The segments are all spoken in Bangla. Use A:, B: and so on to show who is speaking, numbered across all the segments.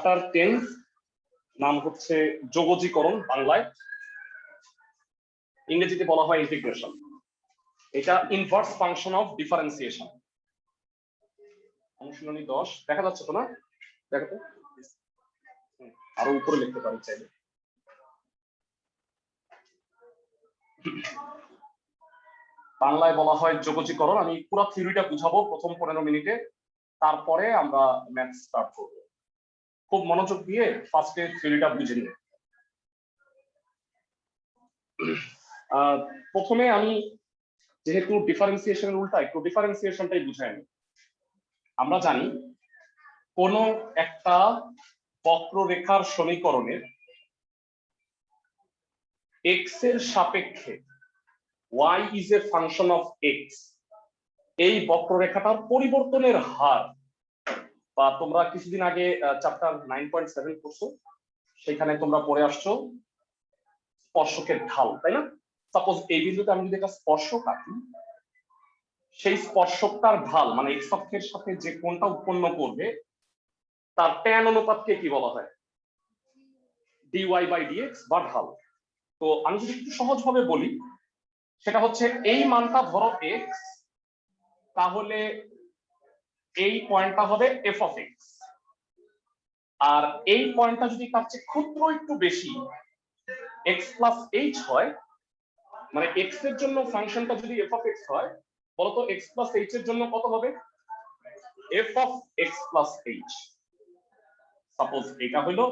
A: চ্যাপ্টার 10 নাম হচ্ছে যোগজীকরণ, বাংলায় ইংরেজিতে বলা হয় ইন্টিগ্রেশন। এটা ইনভার্স ফাংশন অফ ডিফারেন্সিয়েশন। অনুশীলনী 10 দেখা যাচ্ছে তো না? দেখো তো, আরো উপরে লিখতে পারি চাইলে। বাংলায় বলা হয় যোগজীকরণ। আমি পুরো থিওরিটা বুঝাবো প্রথম 15 মিনিটে, তারপরে আমরা ম্যাথ স্টার্ট করব। খুব মনোযোগ দিয়ে ফার্স্টে থিওরিটা বুঝে নিন। প্রথমে আমি যেহেতু ডিফারেন্সিয়েশনের উল্টা একটু ডিফারেন্সিয়েশনটাই বুঝাই নি। আমরা জানি কোন একটা বক্ররেখার সমীকরণের এক্স এর সাপেক্ষে y is a function of x, এই বক্ররেখাটার পরিবর্তনের হার, বা তোমরা কিছুদিন আগে চ্যাপ্টার 9.7 পড়ছো, সেখানে তোমরা পড়ে আসছো স্পর্শকের ঢাল, তাই না? সাপোজ এই বিন্দুতে আমি যদি একটা স্পর্শক আঁকি, সেই স্পর্শকটার ঢাল মানে এক্স অক্ষের সাথে যে কোণটা উৎপন্ন করবে তার ট্যান অনুপাতকে কি বলা হয়? dy বাই dx বা ঢাল। তো আমি যদি একটু সহজভাবে বলি, সেটা হচ্ছে এই মানটা ধরো x, তাহলে এই পয়েন্টটা হবে f of x, আর এই পয়েন্টটা যদি তার চেয়ে ক্ষুদ্র একটু বেশি x প্লাস h হয়, মানে x এর জন্য ফাংশনটা যদি f of x হয়, বলতো x প্লাস h এর জন্য কত হবে? f of x plus h। Suppose এটা হলো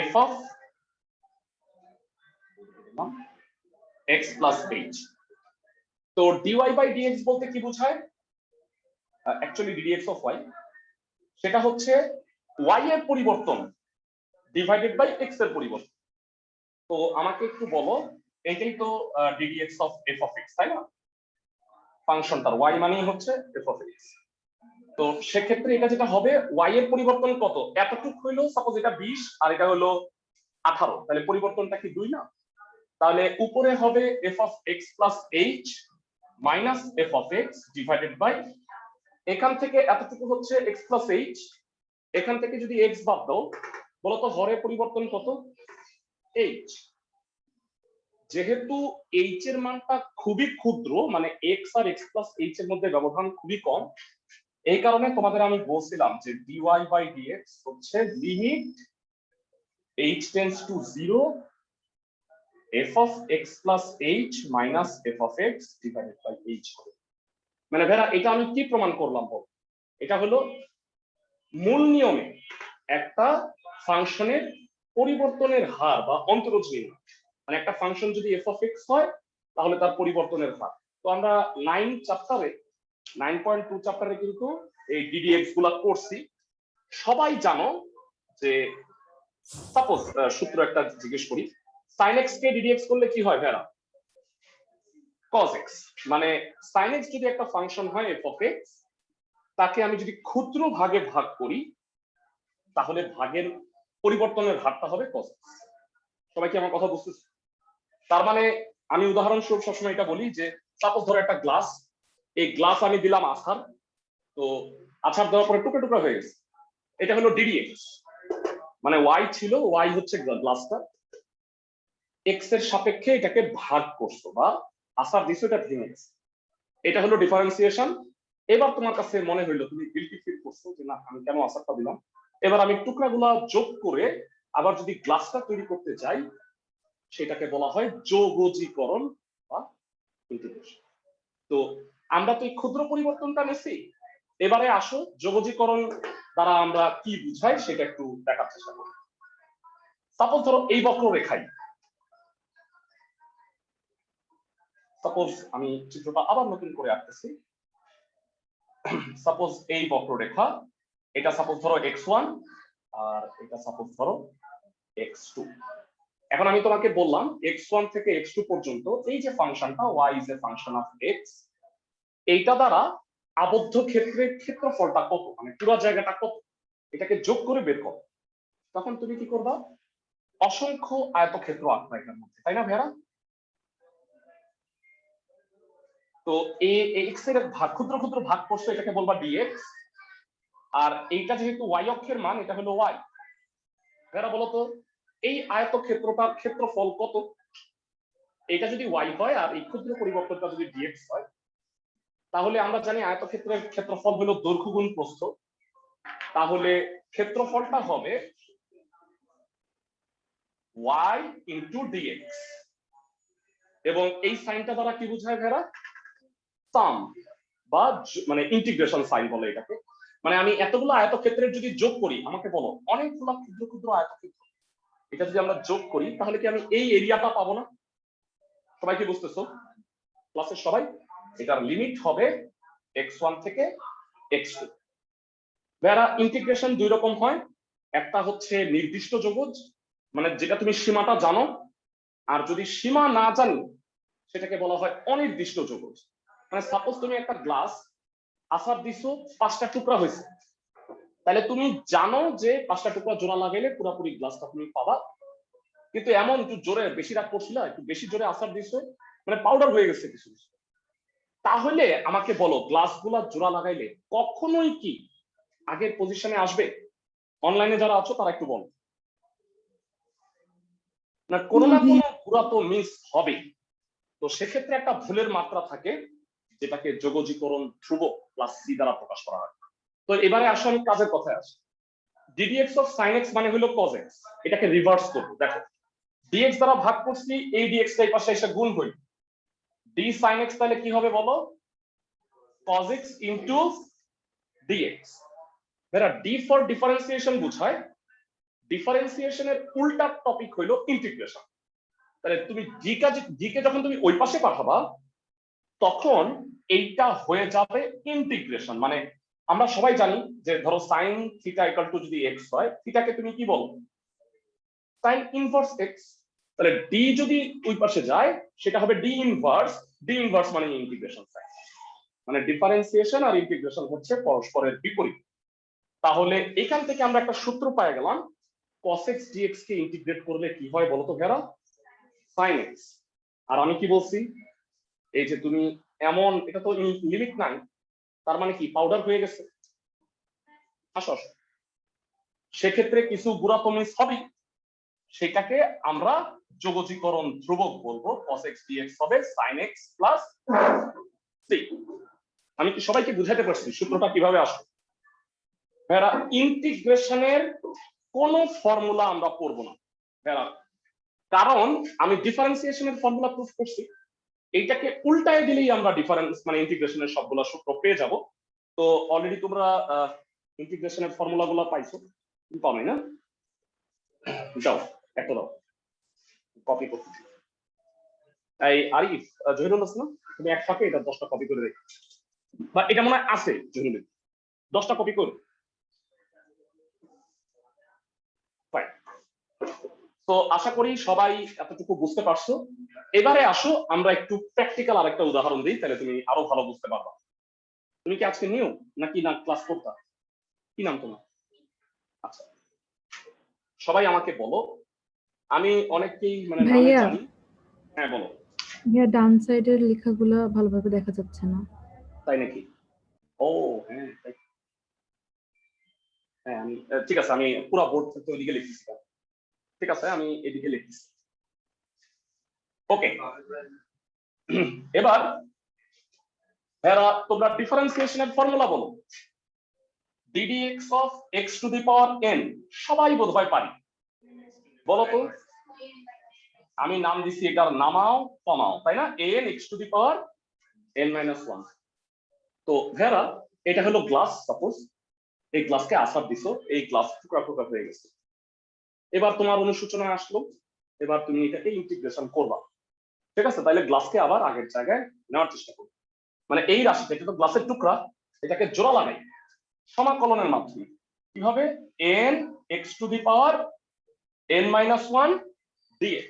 A: f of x plus h। তো dy বাই dx বলতে কি বোঝায়? অ্যাকচুয়ালি ddx অফ y, সেটা হচ্ছে y এর পরিবর্তন ডিভাইডেড বাই x এর পরিবর্তন। তো আমাকে একটু বলো, এটাই তো ddx of f of x, তাই না? ফাংশনটার y মানেই হচ্ছে f of x। তো সেক্ষেত্রে এটা যেটা হবে, y এর পরিবর্তন কত? এতটুকু হইলো, সাপোজ এটা 20 আর এটা হলো 18, তাহলে পরিবর্তনটা কি 2 না? তাহলে উপরে হবে f of x plus h minus f of x divided by, এখান থেকে এতটুকু হচ্ছে x plus h, এখান থেকে যদি x বাদ দাও, বলতো হরে পরিবর্তন কত? h। যেহেতু h এর মানটা খুবই ক্ষুদ্র, মানে x আর x plus h এর মধ্যে ব্যবধান খুবই কম, এই কারণে তোমাদের আমি বলছিলাম যে dy বাই dx হচ্ছে limit h tends to 0 f of x plus h minus f of x divided by h। মানে ভাইরা এটা আমি কি প্রমাণ করলাম বল? এটা হলো মূল নিয়মে একটা ফাংশনের পরিবর্তনের হার বা অন্তরজ নির্ণয়। মানে একটা ফাংশন যদি f of x হয়, তাহলে তার পরিবর্তনের হার। তো আমরা 9.2 চ্যাপ্টারে কিন্তু এই ddx গুলা করছি। সবাই জানো যে সাপোজ সূত্র একটা জিজ্ঞেস করি, sin x কে ddx করলে কি হয় ভাইরা? cos x। মানে sin x যদি একটা ফাংশন হয় f of x, তাকে আমি যদি ক্ষুদ্র ভাগে ভাগ করি, তাহলে ভাগের পরিবর্তনের হারটা হবে cos x। সবাই কি আমার কথা বুঝতেছে? তার মানে আমি উদাহরণস্বরূপ সবসময় এটা বলি যে সাপোজ ধরো একটা গ্লাস, এই গ্লাস আমি দিলাম আছাড়, তো আছাড় দেওয়ার পরে টুকরো টুকরো হয়ে গেছে, এটা হলো ddx। মানে y ছিল, y হচ্ছে গ্লাসটা, x এর সাপেক্ষে এটাকে ভাগ করছো বা আছাড় দিছো, এটা ভেঙে গেছে, এটা হলো ডিফারেন্সিয়েশন। এবার তোমার কাছে মনে হইলো, তুমি গিল্টি ফিল করছো যে না আমি কেন আছাড়টা দিলাম, এবার আমি টুকরাগুলা যোগ করে আবার যদি গ্লাসটা তৈরি করতে যাই, সেটাকে বলা হয় যোগজীকরণ বা ইন্টিগ্রেশন। তো আমরা তো এই ক্ষুদ্র পরিবর্তনটা নিছি, এবারে আসো যোগজীকরণ দ্বারা আমরা কি বুঝাই সেটা একটু দেখার চেষ্টা করি। সাপোজ ধরো এই বক্ররেখায়, সাপোজ আমি চিত্রটা আবার নতুন করে আঁকতেছি। সাপোজ এই বক্ররেখা, এটা সাপোজ ধরো x1 আর এটা সাপোজ ধরো x2। এখন আমি তোমাকে বললাম x1 থেকে x2 পর্যন্ত এই যে ফাংশনটা y is a function of x, এইটা দ্বারা আবদ্ধ ক্ষেত্রের ক্ষেত্রফলটা কত, মানে পুরো জায়গাটা কত, এটাকে যোগ করে বের করো। তখন তুমি কি করবা? অসংখ্য আয়তক্ষেত্র আঁকবা এটার মধ্যে, তাই না ভাইরা? তো এই x এর ভাগ ক্ষুদ্র ক্ষুদ্র ভাগ করছো, এটাকে বলবা dx। আর এইটা যেহেতু y অক্ষের মান, এটা হলো y, এরা বলতো এই আয়তক্ষেত্রটার ক্ষেত্রফল কত? এটা যদি y হয় আর এই ক্ষুদ্র পরিবর্তনটা যদি dx হয়, তাহলে আমরা জানি আয়তক্ষেত্রের ক্ষেত্রফল হলো দৈর্ঘ্য গুণ প্রস্থ। তাহলে ক্ষেত্রফলটা হবে y ইনটু dx, এবং এই সাইনটা দ্বারা কি বোঝায় ভেরা? সাম বা মানে ইন্টিগ্রেশন সাইন বলে এটাকে। মানে আমি এতগুলো আয়তক্ষেত্রের যদি যোগ করি, আমাকে বলো অনেকগুলো ক্ষুদ্র ক্ষুদ্র আয়তক্ষেত্র, এটা যদি আমরা যোগ করি তাহলে কি আমি এই এরিয়াটা পাবো না? সবাই কি বুঝতেছো ক্লাসের সবাই? এটার লিমিট হবে x1 থেকে x2। ভেরা ইন্টিগ্রেশন দুই রকম হয়, একটা হচ্ছে নির্দিষ্ট যোগজ, মানে যেটা তুমি সীমাটা জানো, আর যদি সীমা না জানি সেটাকে বলা হয় অনির্দিষ্ট যোগজ। মানে সাপোজ তুমি একটা গ্লাস আসার দিছো, 5টা টুকরা হয়েছে, তাহলে তুমি জানো যে 5টা টুকরা জোড়া লাগাইলে পুরোপুরি গ্লাসটা তুমি পাবা, কিন্তু এমন একটু জোরে বেশি রাগ করছিল, একটু বেশি জোরে আসার দিছো, মানে পাউডার হয়ে গেছে কিছু কিছু। তাহলে আমাকে বলো গ্লাসগুলা জোড়া লাগাইলে কখনোই কি আগের পজিশনে আসবে? অনলাইনে যারা আছো তারা একটু বলো। না কোনো না কোনো পুরা তো মিস হবে। তো সেক্ষেত্রে একটা ভুলের মাত্রা থাকে, যেটাকে যোগজীকরণ ধ্রুবক প্লাস সি দ্বারা প্রকাশ করা হয়। তো এবারে আসো আমি কাজের কথায় আসি। ddx অফ sin x মানে হলো cos x, এটাকে রিভার্স করব। দেখো dx দ্বারা ভাগ করছি, এই dx টা এই পাশে এসে গুণ হই, d sin x তাহলে কি হবে বলো? cos x into dx। এরা d ফর ডিফারেন্সিয়েশন বুঝায়, ডিফারেন্সিয়েশনের উল্টা টপিক হইলো ইন্টিগ্রেশন। তাহলে তুমি ডি কে যখন তুমি ওই পাশে পাঠাবা, তখন এইটা হয়ে যাবে ইন্টিগ্রেশন। মানে আমরা সবাই জানি যে ধরো সাইন থিটা ইকুয়াল টু যদি x হয়, থিটাকে তুমি কি বলো? Sign inverse x। তাহলে ডি যদি ওই পাশে যায় সেটা হবে ডি ইনভার্স। ডি ইনভার্স মানে ইন্টিগ্রেশন সাইন। মানে ডিফারেন্সিয়েশন আর ইন্টিগ্রেশন হচ্ছে পরস্পরের বিপরীত। তাহলে এখান থেকে আমরা একটা সূত্র পেয়ে গেলাম, cos x dx কে ইন্টিগ্রেট করলে কি হয় বলো তো ভেরা? sin x। আর আমি কি বলছি, এই যে তুমি এমন, এটা তো লিমিট নাই, তার মানে কি পাউডার হয়ে গেছে? আসো আসো, সেক্ষেত্রে কিছু গুড়া তো মিস হবে, সেটাকে আমরা যোগজীকরণ ধ্রুবক বলবো। cos x dx হবে sin x প্লাস c। আমি কি সবাইকে বুঝাতে পারছি সূত্রটা কিভাবে আসবে? ভেরা ইন্টিগ্রেশনের কোন ফর্মুলা আমরা পড়বো না ভেরা, কারণ আমি ডিফারেন্সিয়েশনের ফর্মুলা প্রুফ করছি, এইটাকে উল্টায় দিলেই আমরা ডিফারেন্স মানে ইন্টিগ্রেশনের সবগুলো সূত্র পেয়ে যাব। তো অলরেডি তোমরা ইন্টিগ্রেশনের ফর্মুলা গুলো পাইছো, পাও না? যাও একটা দাও, কপি করতে। এই আরিফ, জহিরুল হাসান, তুমি এক ফাঁকে এটা 10টা কপি করে রেখো, বা এটা মনে হয় আছে জহিরুল, 10টা কপি করো। তো আশা করি সবাই এতটুকু বুঝতে পারছো। এবারে আসো আমরা একটু প্র্যাকটিক্যাল আরেকটা উদাহরণ দিই, তাহলে তুমি আরো ভালো বুঝতে পারবা। তুমি কি আজকে নিও নাকি না ক্লাস করতা? কি নাম তোমার? আচ্ছা, সবাই আমাকে বলো, আমি অনেককেই মানে নামে
B: ভাইয়া
A: জানি। হ্যাঁ বলো।
B: ভাইয়া ডান সাইডের লেখাগুলো ভালোভাবে দেখা যাচ্ছে না।
A: তাই নাকি? ও হ্যাঁ হ্যাঁ, আমি ঠিক আছে, আমি পুরো বোর্ড থেকে ওইদিকে লিখতেছি। ঠিক আছে, আমি এদিকে লিখতেছি। ওকে, এবার এরা তোমরা ডিফারেন্সিয়েশনের ফর্মুলা বলো। ddx of x to the power n, সবাই বোধহয় পারি, বলো তো। আমি নাম দিছি এটার নামাও কমাও, তাই না? n x to the power n minus 1। তো ভেরা এটা হলো গ্লাস, সাপোজ এই গ্লাসকে আসার দিছো, এই গ্লাস টুকরা টুকরা হয়ে গেছে। এবার তোমার অনুসূচনায় আসলো, এবার তুমি এটাকে ইন্টিগ্রেশন করবা। ঠিক আছে, তাহলে গ্লাসকে আবার আগের জায়গায় নেওয়ার চেষ্টা করো। মানে এই রাশিটা, এটা তো গ্লাসের টুকরা, এটাকে জোড়া লাগাই সমাকলনের মাধ্যমে। কি হবে? n x to the power n minus 1 dx।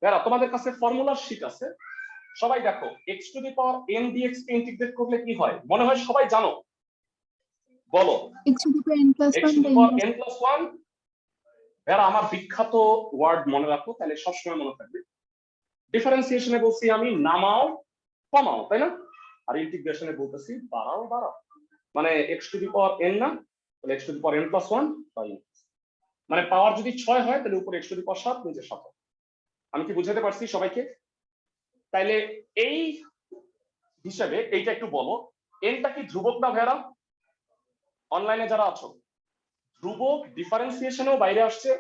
A: ভেরা তোমাদের কাছে ফর্মুলার শীট আছে, সবাই দেখো x to the power n dx কে ইন্টিগ্রেট করলে কি হয় মনে হয় সবাই জানো, বলো।
B: x to the power n plus
A: x
B: 1
A: to the
B: by
A: power n plus 1। ভেরা আমার বিখ্যাত ওয়ার্ড মনে রাখো, তাহলে সবসময় মনে থাকবে। ডিফারেন্সিয়েশনে বলছি আমি নামাও কমাও, তাই না? আর ইন্টিগ্রেশনে বলতেছি বাড়াও বাড়াও। মানে x to the power n না, তাহলে x to the power n plus 1 by n। মানে পাওয়ার যদি 6 হয় তাহলে উপরে x টু দি পাওয়ার 7 নিচে 7। আমি কি বুঝাতে পারছি সবাইকে? তাইলে এই হিসাবে এইটা একটু বলো, এনটা কি ধ্রুবক না ভেড়া? অনলাইনে যারা আছো, ধ্রুবক ডিফারেন্সিয়েশনেও বাইরে আসছে,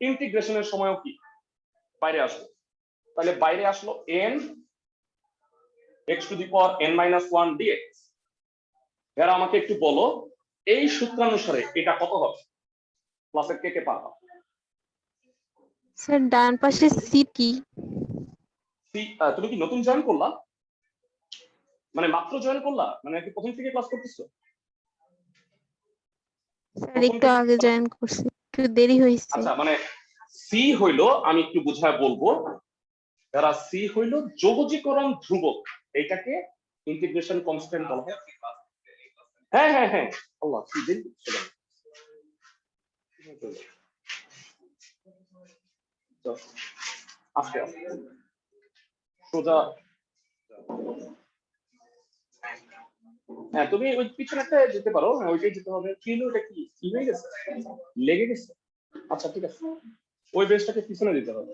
A: ইন্টিগ্রেশনের সময়ও কি বাইরে আসবে। তাহলে বাইরে আসলো n x to the power n minus 1 dx। এরা আমাকে একটু বলো এই সূত্রানুসারে এটা কত হবে? ক্লাসের কে কে পারবা?
C: স্যার ডান পাশে সি কি?
A: তুমি কি নতুন জয়েন করলা, মানে মাত্র জয়েন করলা, মানে কি প্রথম থেকে ক্লাস করতেছো?
C: স্যার একটু আগে জয়েন করছি, একটু দেরি হয়েছে।
A: আচ্ছা, মানে সি হইলো, আমি একটু বুঝায় বলবো, যারা সি হইলো যোগজীকরণ ধ্রুবক, এইটাকে ইন্টিগ্রেশন কনস্ট্যান্ট বলা হয়। হ্যাঁ হ্যাঁ হ্যাঁ, আল্লাহ কি দিন আস্তে আস্তে সোজা। হ্যাঁ, তুমি ওই পিছনে একটা যেতে পারো, হ্যাঁ ওইটাই যেতে হবে। কি হলো, এটা কি হয়ে গেছে, লেগে গেছে? আচ্ছা ঠিক আছে, ওই বেসটাকে পিছনে দিতে হবে।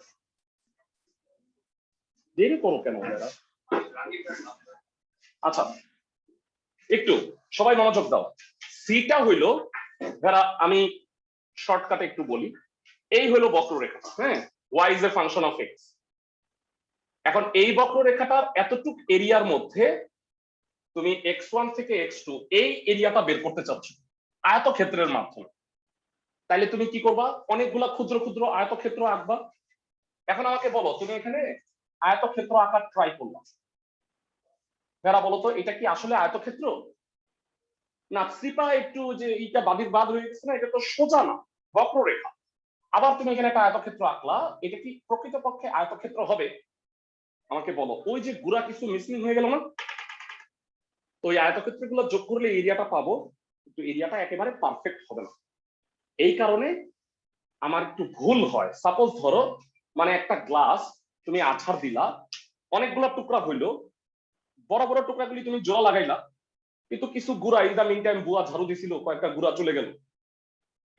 A: দেরি করো কেন দাদা? আচ্ছা, একটু সবাই মনোযোগ দাও। সিটা হইলো, যারা আমি শর্টকাটে একটু বলি, এই হলো বক্ররেখা, হ্যাঁ, y is a function of x। এখন এই বক্ররেখাটার এতটুক এরিয়ার মধ্যে তুমি x1 থেকে x2 এই এরিয়াটা বের করতে চাচ্ছ আয়তক্ষেত্রের মাধ্যমে। তাইলে তুমি কি করবা? অনেকগুলা ক্ষুদ্র ক্ষুদ্র আয়তক্ষেত্র আঁকবা। এখন আমাকে বলো, তুমি এখানে আয়তক্ষেত্র আঁকার ট্রাই করলা, যারা বলো তো এটা কি আসলে আয়তক্ষেত্র? না, সিপা একটু যে এইটা বাদ হয়ে গেছে না, এটা তো সোজা না, বক্ররেখা। আবার তুমি এখানে একটা আয়তক্ষেত্র আঁকলা, এটা কি প্রকৃতপক্ষে আয়তক্ষেত্র হবে? আমাকে বলো, ওই যে গুড়া কিছু মিসিং হয়ে গেল না, তো ওই আয়তক্ষেত্রগুলো যোগ করলে এরিয়াটা পাবো, কিন্তু এরিয়াটা একেবারে পারফেক্ট হবে না। এই কারণে আমার একটু ভুল হয়। সাপোজ ধরো, মানে একটা গ্লাস তুমি আছাড় দিলা, অনেকগুলো টুকরা হইলো, বড় বড় টুকরাগুলি তুমি জোড়া লাগাইলা, কিন্তু কিছু গুড়া ইন দা মিন টাইম বুয়া ঝাড়ু দিছিল, কয়েকটা গুড়া চলে গেল।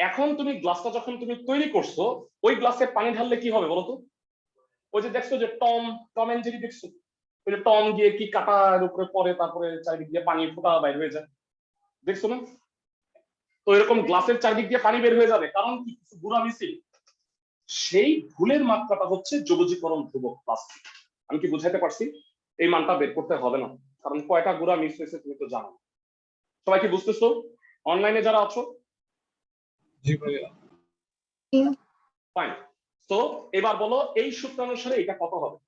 A: এখন তুমি গ্লাসটা যখন তুমি তৈরি করছো, ওই গ্লাসে পানি ঢাললে কি হবে বলতো? ওই যে দেখছো যে টম এন্ড জেরি দেখছো, ওই যে টম গিয়ে কি কাটার উপরে পরে, তারপরে চারিদিক দিয়ে পানি ফোঁটা বাইর হয়ে যায়, দেখছো না? তো এরকম গ্লাসের চারিদিক দিয়ে পানি বের হয়ে যাবে, কারণ কি? কিছু গুড়া মিশিং। সেই ভুলের মাত্রাটা হচ্ছে যোগজীকরণ ধ্রুবক প্লাস্টিক। আমি কি বুঝাইতে পারছি? এই মানটা বের করতে হবে না, কারণ কয়টা গুড়া মিস হয়েছে তুমি তো জানো। সবাই কি বুঝতেছো অনলাইনে যারা আছো?
D: জি ভাইয়া।
A: ফাইন। তো এবার বলো এই সূত্রানুসারে এটা কত হবে?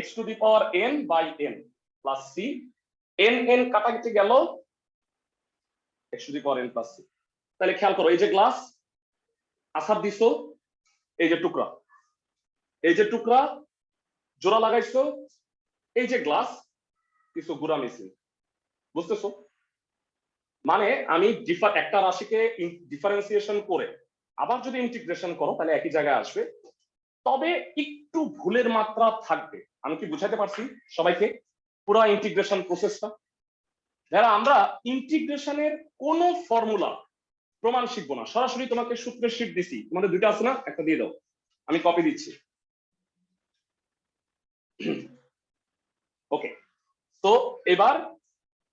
A: x to the power n by n plus c, n কাটা কেটে গেল, x to the power n plus c। তাহলে খেয়াল করো, এই যে গ্লাস আছাড় দিছো, এই যে টুকরা, এই যে টুকরা জোড়া লাগাইছো, এই যে গ্লাস কিছু গুড়া মিসিং, বুঝতেছো? মানে আমি একটা রাশিকে ডিফারেন্সিয়েশন করে আবার যদি ইন্টিগ্রেশন করো তাহলে একই জায়গায় আসবে, তবে একটু ভুলের মাত্রা থাকবে। আমি কি বুঝাতে পারছি সবাইকে পুরো ইন্টিগ্রেশন প্রসেসটা? যারা আমরা ইন্টিগ্রেশনের কোন ফর্মুলা প্রমাণ শিখবো না, সরাসরি তোমাকে সূত্রের শীট দিছি, তোমাদের দুইটা আছে না, একটা দিয়ে দাও, আমি কপি দিচ্ছি। ওকে, তো এবার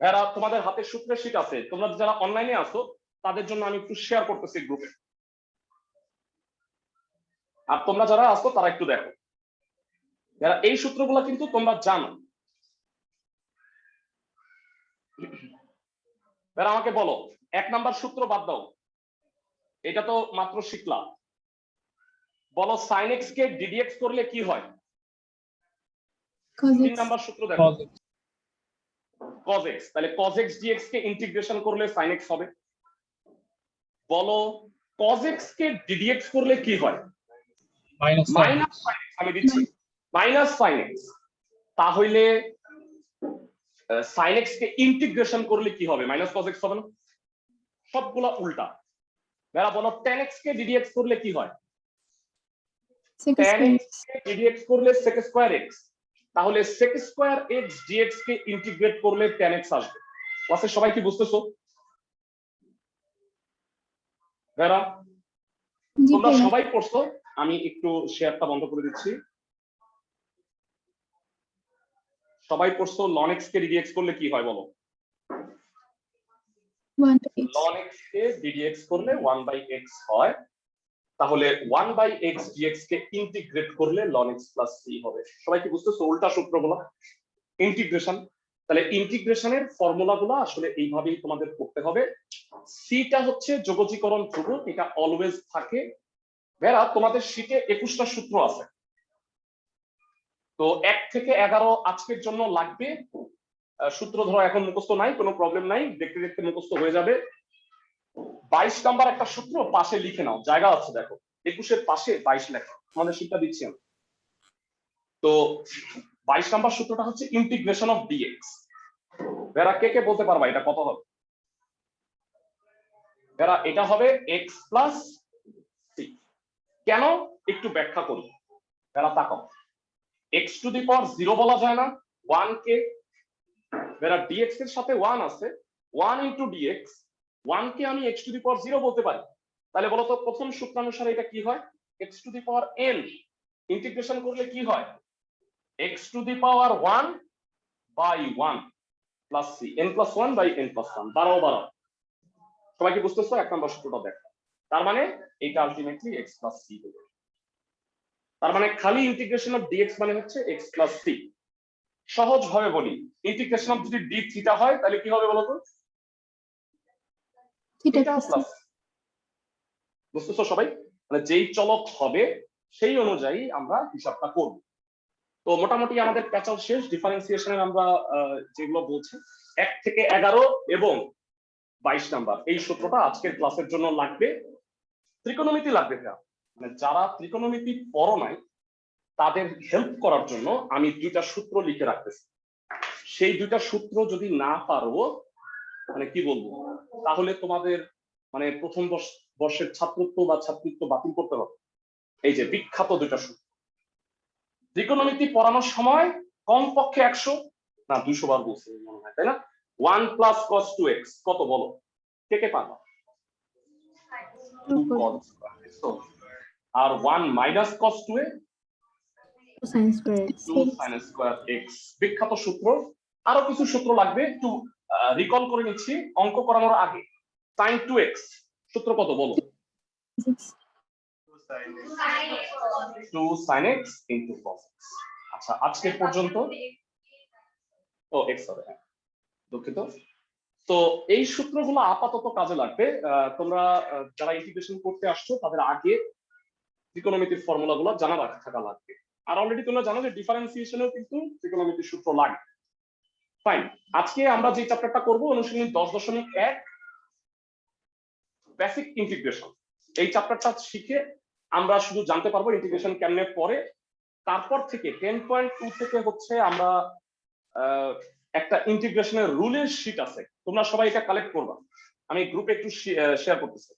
A: যারা তোমাদের হাতে সূত্রের শীট আছে, তোমরা যারা অনলাইনে আছো তাদের জন্য আমি একটু শেয়ার করতেছি গ্রুপে, আর তোমরা যারা আছো তারা একটু দেখো। যারা এই সূত্রগুলো কিন্তু তোমরা জানো, যারা আমাকে বলো 1 নাম্বার সূত্র বাদ দাও, এটা তো মাত্র শিখলাম। বলো sin x কে ddx করলে কি হয়? 3 নাম্বার সূত্র দেখো, cos x। তাহলে cos x dx কে ইন্টিগ্রেশন করলে sin x হবে। বলো cos x কে ddx করলে কি হয়?
D: Minus
A: sin x। আমি দিচ্ছি মাইনাস sin x। তাহলে sin x কে ইন্টিগ্রেশন করলে কি হবে? মাইনাস cos x হবে না? সবগুলা উল্টা। যারা বলো tan x কে ddx করলে কি হয়? tan x কে ddx করলে sec স্কয়ার x। তাহলে sec স্কয়ার x dx কে ইন্টিগ্রেট করলে tan x আসবে। ক্লাসে সবাই কি বুঝতেছো? ভেরা
B: জি
A: তোমরা
B: ভাইয়া।
A: সবাই পড়ছো? আমি একটু শেয়ারটা বন্ধ করে দিচ্ছি। সবাই পড়ছো ln x কে ddx করলে কি হয় বলো?
B: 1/x।
A: ln x কে ddx করলে 1/x হয়। তাহলে 1/x dx কে ইন্টিগ্রেট করলে ln x প্লাস c হবে। সবাই কি বুঝতেছো উল্টা সূত্রগুলো? ইন্টিগ্রেশন, তাহলে ইন্টিগ্রেশনের ফর্মুলাগুলো আসলে এইভাবেই তোমাদের করতে হবে। সিটা হচ্ছে যোগজীকরণ ধ্রুবক, এটা অলওয়েজ থাকে। ভেরা তোমাদের শীটে 21টা সূত্র আছে, তো 1 থেকে 11 আজকের জন্য লাগবে। সূত্র ধরো এখন মুখস্থ নাই, কোনো প্রবলেম নাই, দেখতে দেখতে মুখস্থ হয়ে যাবে। 22 নাম্বার একটা সূত্র পাশে লিখে নাও, জায়গা আছে দেখো, 21-এর পাশে 22 লেখা, আমাদের শীটটা দিচ্ছি আমি। তো 22 নাম্বার সূত্রটা হচ্ছে ইন্টিগ্রেশন অফ ডিএক্স। ভেরা কে কে বলতে পারবা এটা কত হবে? ভেরা এটা হবে x প্লাস c। কেন একটু ব্যাখ্যা করি। ভেরা তাকাও, x টু দি পাওয়ার 0 বলা যায় না, 1 কে। ভেরা dx এর সাথে 1 আছে, 1 ইনটু dx, 1 কে আমি x টু দি পাওয়ার 0 বলতে পারি। তাহলে বলো তো প্রথম সূত্রানুসারে এটা কি হয়? x to the power n। Integration করলে কি হয়? x to the power 1 by 1 plus c, n plus 1 by n plus 1, বাড়াও বাড়াও। সবাই কি বুঝতেছো? 1 নম্বর সূত্রটা দেখো, তার মানে এটা আলটিমেটলি x প্লাস c হবে। তার মানে খালি ইন্টিগ্রেশন অফ dx মানে হচ্ছে x প্লাস c। সহজ ভাবে বলি, ইন্টিগ্রেশন অফ যদি d থিটা হয় তাহলে কি হবে বলো তো?
B: Theta
A: theta
B: plus.
A: প্লাস। বুঝতেছো সবাই? মানে যেই চলক হবে সেই অনুযায়ী আমরা হিসাবটা করব। তো মোটামুটি আমাদের প্যাচাল শেষ। ডিফারেন্সিয়েশনের আমরা যেগুলো বলছি 1 থেকে 11 এবং 22 নাম্বার এই সূত্রটা আজকের ক্লাসের জন্য লাগবে। ত্রিকোণমিতি লাগবে না, মানে যারা ত্রিকোণমিতি পড়ো নাই তাদের হেল্প করার জন্য আমি 2টা সূত্র লিখে রাখতেছি। সেই 2টা সূত্র যদি না পারো, মানে কি বলবো, তাহলে তোমাদের মানে প্রথম বর্ষের ছাত্রত্ব বা ছাত্রীত্ব বাতিল করতে হবে। এই যে বিখ্যাত 2টা সূত্র, ত্রিকোণমিতি পড়ানোর সময় কমপক্ষে 100 না 200 বার বলছি মনে হয়, তাই না? 1 প্লাস cos 2x কত বলো, কে কে পারবা? 2 cos আর 1 minus cos 2a
B: sin square x।
A: 2 sin square x, বিখ্যাত সূত্র। আরো কিছু সূত্র লাগবে, একটু রিকল করে নিচ্ছি অঙ্ক করানোর আগে। sin 2x সূত্র কত বলো? 2 sin x into cos x। আচ্ছা আজকে পর্যন্ত ও x হবে, দুঃখিত। তো এই সূত্রগুলো আপাতত কাজে লাগবে। তোমরা যারা ইন্টিগ্রেশন করতে আসছো তাদের আগে ত্রিকোণমিতির ফর্মুলাগুলো জানা থাকা লাগবে। আর অলরেডি তোমরা জানো যে ডিফারেন্সিয়েশনেও কিন্তু ত্রিকোণমিতির সূত্র লাগে। ফাইন, আজকে আমরা যে চ্যাপ্টারটা করব অনুশীলনী 10.1 বেসিক ইন্টিগ্রেশন। এই চ্যাপ্টারটা শিখে আমরা শুধু জানতে পারবো ইন্টিগ্রেশন কেমনে পড়ে। তারপর থেকে 10.2 থেকে হচ্ছে আমরা একটা ইন্টিগ্রেশনের রুলের শীট আছে, তোমরা সবাই এটা কালেক্ট করবা। আমি গ্রুপে একটু শেয়ার করতেছি,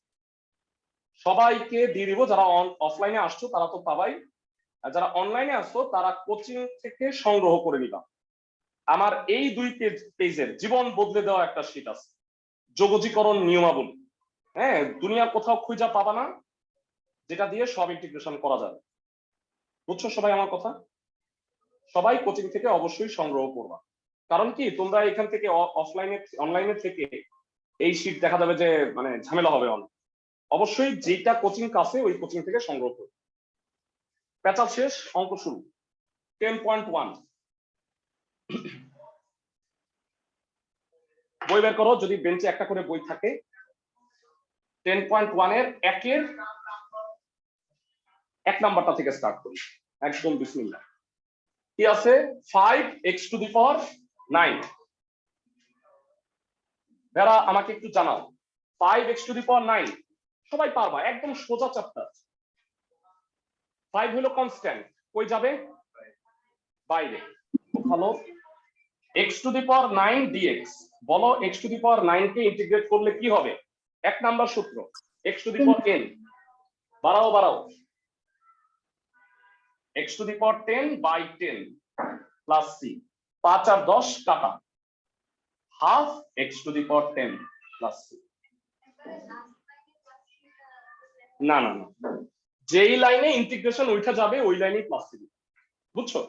A: সবাইকে দিয়ে দিব। যারা অফলাইনে আসছো তারা তো পাবাই, আর যারা অনলাইনে আসছো তারা কোচিং থেকে সংগ্রহ করে নিবা। আমার এই 2 পেজের জীবন বদলে দেওয়া একটা শীট আছে, যোগজীকরণ নিয়মাবলী। হ্যাঁ, দুনিয়ার কোথাও খুঁজা পাবা না যেটা দিয়ে সব ইন্টিগ্রেশন করা যাবে। বুঝছো সবাই আমার কথা? সবাই কোচিং থেকে অবশ্যই সংগ্রহ করবা। কারণ কি তোমরা এখান থেকে অনলাইনে থেকে এই শীট দেখা যাবে যে মানে ঝামেলা হবে অনেক। অবশ্যই যেটা কোচিং কাছে ওই কোচিং থেকে সংগ্রহ করবে। প্যাচাল শেষ, অঙ্ক শুরু। 10.1 বই বের করো, যদি বেঞ্চে একটা করে বই থাকে। 10.1 এর 1 নাম্বারটা থেকে স্টার্ট করি, একদম বিসমিল্লাহ। কি আছে? 5x to the power 9। যারা আমাকে একটু জানাও, 5x টু দি পাওয়ার 9 সবাই পারবা, একদম সোজা চ্যাপ্টার। 5 হলো কনস্ট্যান্ট, কই যাবে? বাইরে। খুব ভালো। x to the power 9 dx, বলো x টু দি পাওয়ার 9 কে ইন্টিগ্রেট করলে কি হবে? 1 নাম্বার সূত্র, x to the power n, বাড়াও বাড়াও, x to the power 10 by 10 plus c, 5 আর 10 কাটা, half x to the power 10 plus c। না না না, যেই লাইনে ইন্টিগ্রেশন ওইটা যাবে ওই লাইনেই প্লাস সি দিবে, বুঝছো?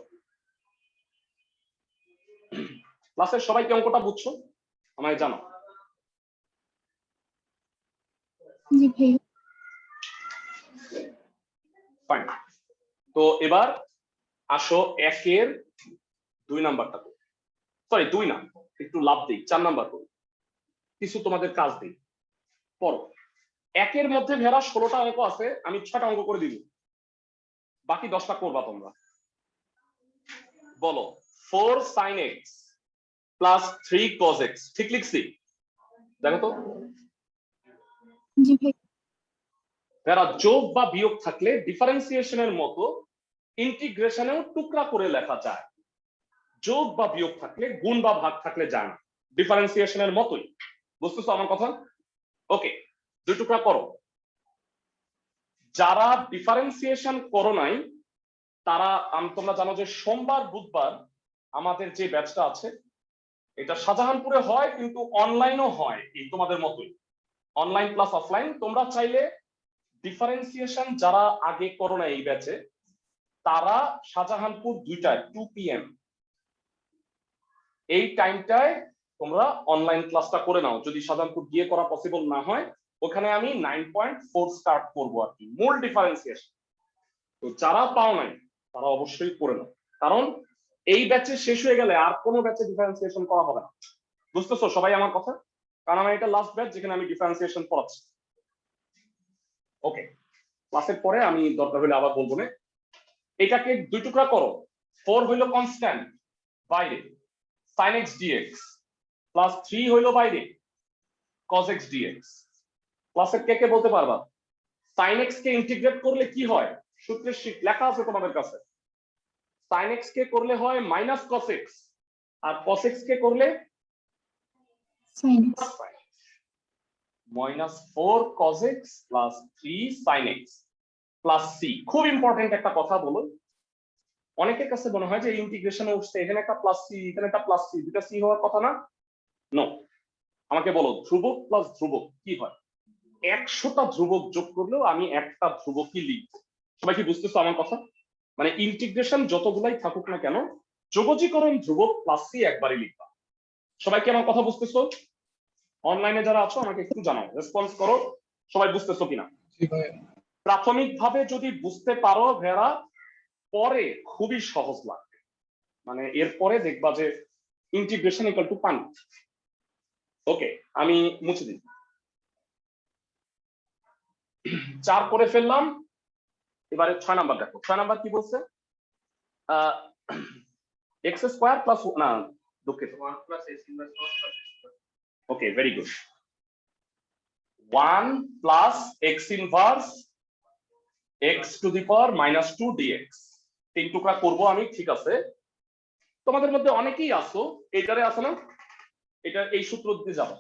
A: ক্লাসের সবাই কি অঙ্কটা বুঝছো? আমায় জানো।
B: জি ভাইয়া।
A: ফাইন। তো এবার আসো একের 2 নাম্বারটা, সরি 2 না, একটু লাভ দিই, 4 নাম্বার করি, কিছু তোমাদের কাজ দিই, পড়ো। একের মধ্যে ভেড়া 16টা অঙ্ক আছে, আমি 6টা অঙ্ক করে দিব, বাকি 10টা করবা তোমরা। বলো 4 sin x plus 3 cos x, ঠিক লিখছি? দেখো তো,
B: জি ভাই।
A: ভেড়া যোগ বা বিয়োগ থাকলে ডিফারেন্সিয়েশনের মতো ইন্টিগ্রেশনেও টুকরা করে লেখা যায়, যোগ বা বিয়োগ থাকলে, গুণ বা ভাগ থাকলে যায় না, ডিফারেন্সিয়েশনের মতোই। বুঝতেছো আমার কথা? ওকে, 2 টুকরা করো। যারা ডিফারেন্সিয়েশন করো নাই তারা, তোমরা জানো যে সোমবার বুধবার আমাদের যে ব্যাচটা আছে এটা শাহজাহানপুরে হয়, কিন্তু অনলাইনও হয়, এই তোমাদের মতোই, অনলাইন প্লাস অফলাইন। তোমরা চাইলে ডিফারেন্সিয়েশন যারা আগে করো না এই ব্যাচে, তারা শাহজাহানপুর 2টায় 2 PM এই টাইমটায় তোমরা অনলাইন ক্লাসটা করে নাও, যদি শাহজাহানপুর গিয়ে করা পসিবল না হয়। ওখানে আমি 9.4 স্টার্ট করবো আর কি, মূল ডিফারেন্সিয়েশন। তো যারা পাও নাই তারা অবশ্যই করে নাও, কারণ এই ব্যাচে শেষ হয়ে গেলে আর কোনো ব্যাচে ডিফারেন্সিয়েশন করা হবে না। বুঝতেছো সবাই আমার কথা? কারণ আমার এটা লাস্ট ব্যাচ যেখানে আমি ডিফারেন্সিয়েশন পড়াচ্ছি। ওকে, ক্লাসের পরে আমি দরকার হলে আবার বলবো না। এটাকে 2 টুকরা করো। 4 হইলো কনস্ট্যান্ট বাইরে, sin x dx, প্লাস 3 হইলো বাইরে, cos x dx। ক্লাসের কে কে বলতে পারবা sin x কে ইন্টিগ্রেট করলে কি হয়? সূত্রের শীট লেখা আছে তোমাদের কাছে। sin x কে করলে হয় মাইনাস cos x, আর cos x কে করলে
B: sine x.
A: Minus 4 cos x plus 3 sin x plus c। খুব ইম্পর্টেন্ট একটা কথা বলো, অনেকের কাছে মনে হয় যে ইন্টিগ্রেশনে উঠছে, এখানে একটা প্লাস সি, এখানে একটা প্লাস সি, দুটা সি হওয়ার কথা না। নো, আমাকে বলো ধ্রুবক প্লাস ধ্রুবক কি হয়? 100টা ধ্রুবক যোগ করলেও আমি একটা ধ্রুবকই লিখবো। সবাই কি বুঝতেছো আমার কথা? মানে ইন্টিগ্রেশন যতগুলাই থাকুক না কেন, যোগজীকরণ ধ্রুবক প্লাস সি একবারই লিখবা। সবাই কি আমার কথা বুঝতেছো? অনলাইনে যারা আছো আমাকে একটু জানাও, রেসপন্স করো, সবাই বুঝতেছো কিনা।
D: জি ভাইয়া।
A: প্রাথমিকভাবে যদি বুঝতে পারো ভেড়া, পরে খুবই সহজ লাগবে, মানে এরপরে দেখবা যে ইন্টিগ্রেশন ইকুয়াল টু পানি। ওকে, আমি মুছে দিই। 4 করে ফেললাম। এবারে 6 নাম্বার দেখো, 6 নাম্বার কি বলছে? এক্স স্কোয়ার প্লাস, না দুঃখিত, 1 plus x inverse 1 plus x square. Okay, very good. 1 plus x inverse x to the power minus 2 DX. 3 টুকরা করবো আমি, ঠিক আছে? তোমাদের মধ্যে অনেকেই আসো এটারে, আছে না, এটা এই সূত্র দিয়ে যাবো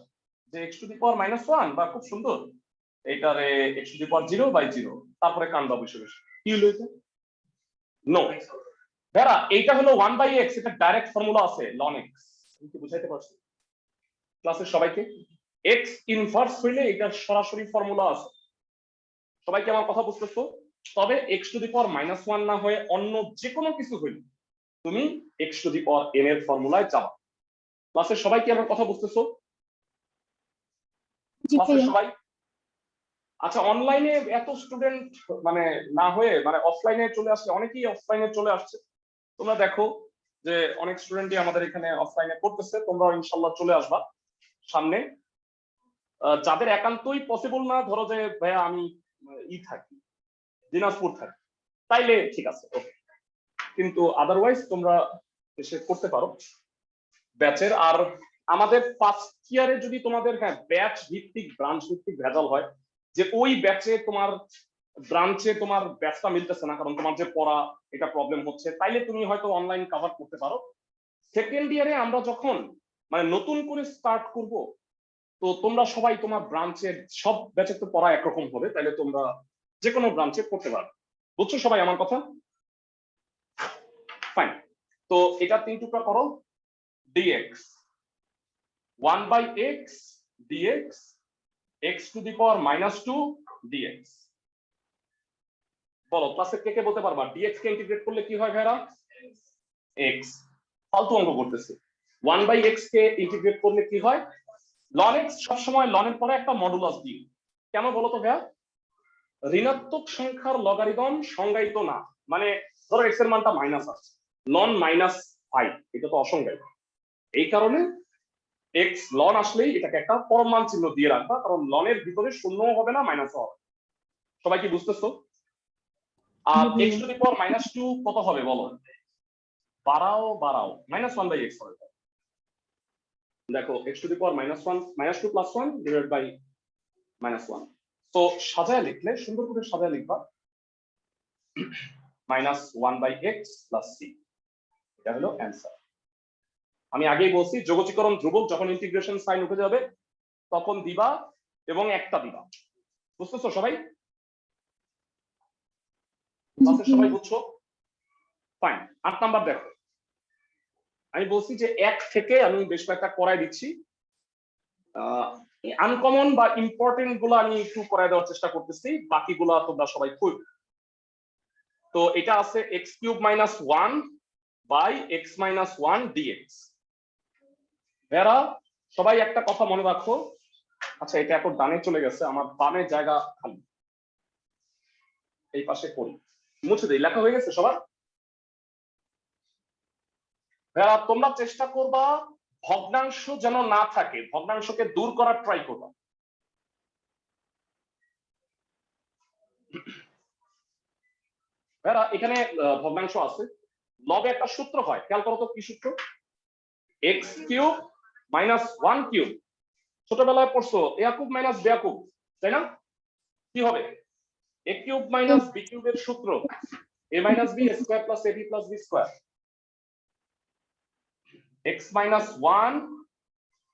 A: যে x to the power minus 1, বা খুব সুন্দর এটারে এক্স টু দি পাওয়ার 0/0, তারপরে কানবা বসে বসে। কি হলো এটা? নো ভেড়া, এইটা হলো 1/x, এটা ডাইরেক্ট ফর্মুলা আছে ln x। আমি কি বুঝাইতে পারছি ক্লাসের সবাইকে? x ইনভার্স হইলে এটার সরাসরি ফর্মুলা আছে। সবাই কি আমার কথা বুঝতেছো? তবে x to the power minus 1 না হয়ে অন্য যে কোনো কিছু হইলে তুমি x to the power n এর ফর্মুলায় যাবা। ক্লাসের সবাই কি আমার কথা বুঝতেছো?
B: জি
A: ক্লাসের
B: ভাইয়া।
A: সবাই? আচ্ছা, অনলাইনে এত স্টুডেন্ট মানে না হয়ে মানে অফলাইনে চলে আসছে, অনেকেই অফলাইনে চলে আসছে। তোমরা দেখো যে অনেক স্টুডেন্টই আমাদের এখানে অফলাইনে পড়তেছে, তোমরা ইনশাল্লাহ চলে আসবা সামনে। যাদের একান্তই পসিবল না, ধরো যে ভাইয়া আমি থাকি দিনাজপুর থাকি, তাইলে ঠিক আছে, ওকে। কিন্তু আদারওয়াইজ তোমরা এসে করতে পারো ব্যাচের। আর আমাদের ফার্স্ট ইয়ারে যদি তোমাদের, হ্যাঁ, ব্যাচ ভিত্তিক ব্রাঞ্চ ভিত্তিক ভেজাল হয়, যে ওই ব্যাচে তোমার ব্রাঞ্চে তোমার ব্যাচটা মিলতেছে না, কারণ তোমার যে পড়া এটা প্রবলেম হচ্ছে, তাইলে তুমি হয়তো অনলাইন কভার করতে পারো। সেকেন্ড ইয়ারে আমরা যখন মানে নতুন করে স্টার্ট করব, তো তোমরা সবাই তোমার ব্রাঞ্চের সব ব্যাচের তো পড়া একরকম হবে, তাইলে তোমরা যে কোনো ব্রাঞ্চে পড়তে পারবে। বুঝছো সবাই আমার কথা? ফাইন। তো এটা 3 টুকরা করো। dx 1/x dx, x to the power minus 2 dx। বলো ক্লাসে কে কে বলতে পারবা dx কে ইন্টিগ্রেট করলে কি হয় ভাইরা? x। ফালতু অঙ্ক করতেছে। 1/x কে ইন্টিগ্রেট করলে কি হয়? ln x। সবসময় ln এর পরে একটা মডুলাস দিই। কেন বলো তো ভাইয়া? ঋণাত্মক সংখ্যার লগারিদম সংজ্ঞায়িত না, মানে ধরো x এর মানটা মাইনাস আছে, ln -5, এটা তো অসংজ্ঞায়িত। এই কারণে x ln আসলেই এটাকে একটা পরমান চিহ্ন দিয়ে রাখবা, কারণ ln এর ভিতরে শূন্যও হবে না মাইনাসও হবে। সবাই কি বুঝতেছো? আর x টু দি পাওয়ার -2 কত হবে বলো? বাড়াও -1/x হবে। দেখো x to the power -2 + 1 divide by -1। তো সাজায় লিখলে, সুন্দর করে সাজায় লিখবা -1/x + c। এটা হলো অ্যান্সার। আমি আগেই বলছি যোগজীকরণ ধ্রুবক যখন ইন্টিগ্রেশন সাইন উঠে যাবে তখন দিবা এবং একটা দিবা। বুঝতেছো সবাই? ক্লাসে সবাই বুঝছো? ফাইন। 8 নাম্বার দেখো, আমি বলছি যে 1 থেকে আমি বেশ কয়েকটা করাই দিচ্ছি। আনকমন বা ইম্পর্টেন্ট গুলো আমি একটু করাই দেওয়ার চেষ্টা করতেছি, বাকিগুলো তোমরা সবাই করবে। তো এটা আছে x³ - 1/x - 1 dx। এরা সবাই একটা কথা মনে রাখো। আচ্ছা, এটা এখন ডানে চলে গেছে, আমার বামে জায়গা খালি, এই পাশে করি, মুছে দিই। লেখা হয়ে গেছে সবার? এরা তোমরা চেষ্টা করবা ভগ্নাংশ যেন না থাকে, ভগ্নাংশকে দূর করার ট্রাই করবা। এরা এখানে ভগ্নাংশ আছে, লবে একটা সূত্র হয়, খেয়াল করো তো কি সূত্র? x³ - 1³ ছোটবেলায় পড়ছো, a³ - b³, তাই না? কি হবে? a³ - b³ এর সূত্র a - b² + ab + b²। x - 1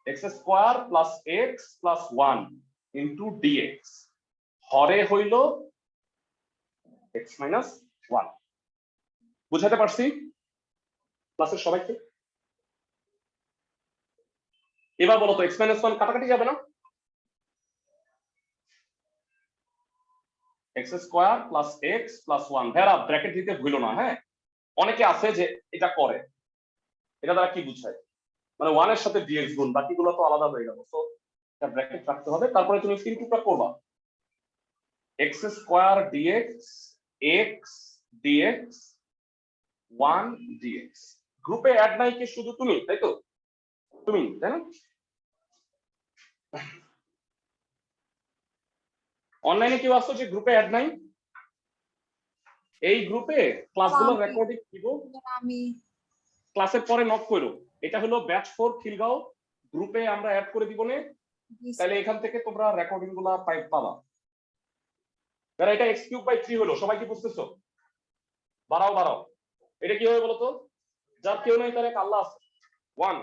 A: x² + x + 1 * dx হরে হইল x - 1। বুঝাতে পারছি ক্লাসের সবাইকে? এবার বলো তো x - 1 কাটাকাটি যাবে না? x² + x + 1। ভেরা ব্র্যাকেট দিতে ভুলো না, হ্যাঁ? অনেকে আছে যে এটা করে, এটা দ্বারা কি বুঝায়? মানে 1 এর সাথে dx গুণ, বাকিগুলো তো আলাদা হয়ে গেল। তো এটা ব্র্যাকেট রাখতে হবে, তারপরে তুমি 3 টুকরা করবা, x² dx x dx 1 dx। গ্রুপে অ্যাড নাই কি শুধু তুমি, তাই তো? তুমি, তাই না? অনলাইনে কেউ আসছো যে গ্রুপে অ্যাড নাই? এই গ্রুপে ক্লাসগুলোর রেকর্ডিং দিব,
E: আমি
A: ক্লাসের পরে নক করো। এটা হলো ব্যাচ 4 খিলগাঁও গ্রুপে আমরা অ্যাড করে দিব নে, তাহলে এখান থেকে তোমরা রেকর্ডিং গুলা পাবা। যারা এটা x³/3 হলো, সবাই কি বুঝতেছো? বাড়াও। এটা কি হবে বলতো? যার কেউ নাই তার এক আল্লাহ আছে, 1।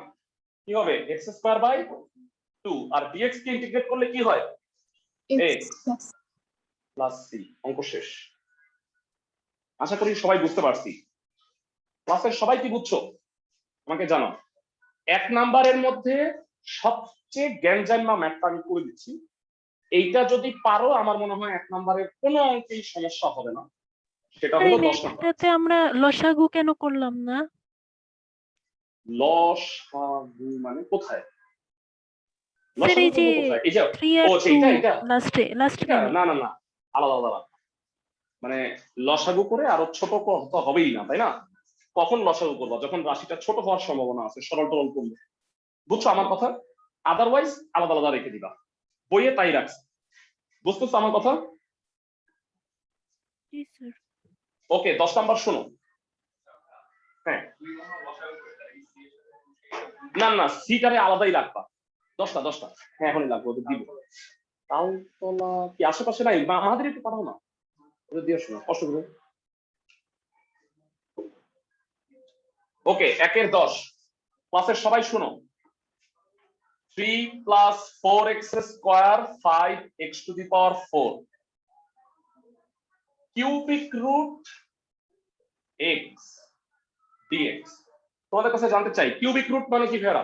A: কি হবে? x²/2। আর dx কে ইন্টিগ্রেট করলে কি হয়? x + c। অঙ্ক শেষ। আশা করি সবাই বুঝতে পারছি। ক্লাসের সবাই কি বুঝছো আমাকে জানো। 1 নাম্বারের মধ্যে সবচেয়ে জ্ঞানজাম্মা ম্যাথটা আমি করে দিচ্ছি। এইটা যদি পারো, আমার মনে হয় 1 নাম্বারের কোনো অঙ্কেই সমস্যা হবে না। সেটা হলো 10 নাম্বার।
C: এটাতে আমরা লসাগু কেন করলাম না?
A: লসাগু মানে কোথায়?
C: স্যার
A: লসাগু
C: এই যে
A: করবো কোথায়? এই যে
C: 3 আর
A: ও
C: 2
A: এটা
C: লাস্টে
A: এটা না, আলাদা। মানে লসাগু করে আরো ছোট তো হবেই না, তাই না? কখন লসাগু করবা? যখন রাশিটা ছোট হওয়ার সম্ভাবনা আছে, সরল টরল করলে। বুঝছো আমার কথা? আদারওয়াইজ আলাদা রেখে দিবা, বইয়ে তাই রাখছে। বুঝতেছো আমার কথা?
C: জি স্যার।
A: ওকে, 10 নাম্বার শোনো। হ্যাঁ, না সিটারে আলাদাই রাখবা। 10টা। হ্যাঁ, এখনই লাগবে, ওদের দিব। তালতলা কি আশেপাশে নাই? আমাদের একটু পাঠাও না, ওদের দিয়ে শোনো কষ্ট করে। ওকে, 1 এর 10। ক্লাসের সবাই শোনো। 3 + 4x² 5x to the power 4 cubic root x dx। তোমাদের কাছে জানতে চাই কিউবিক রুট মানে কি ভেরা?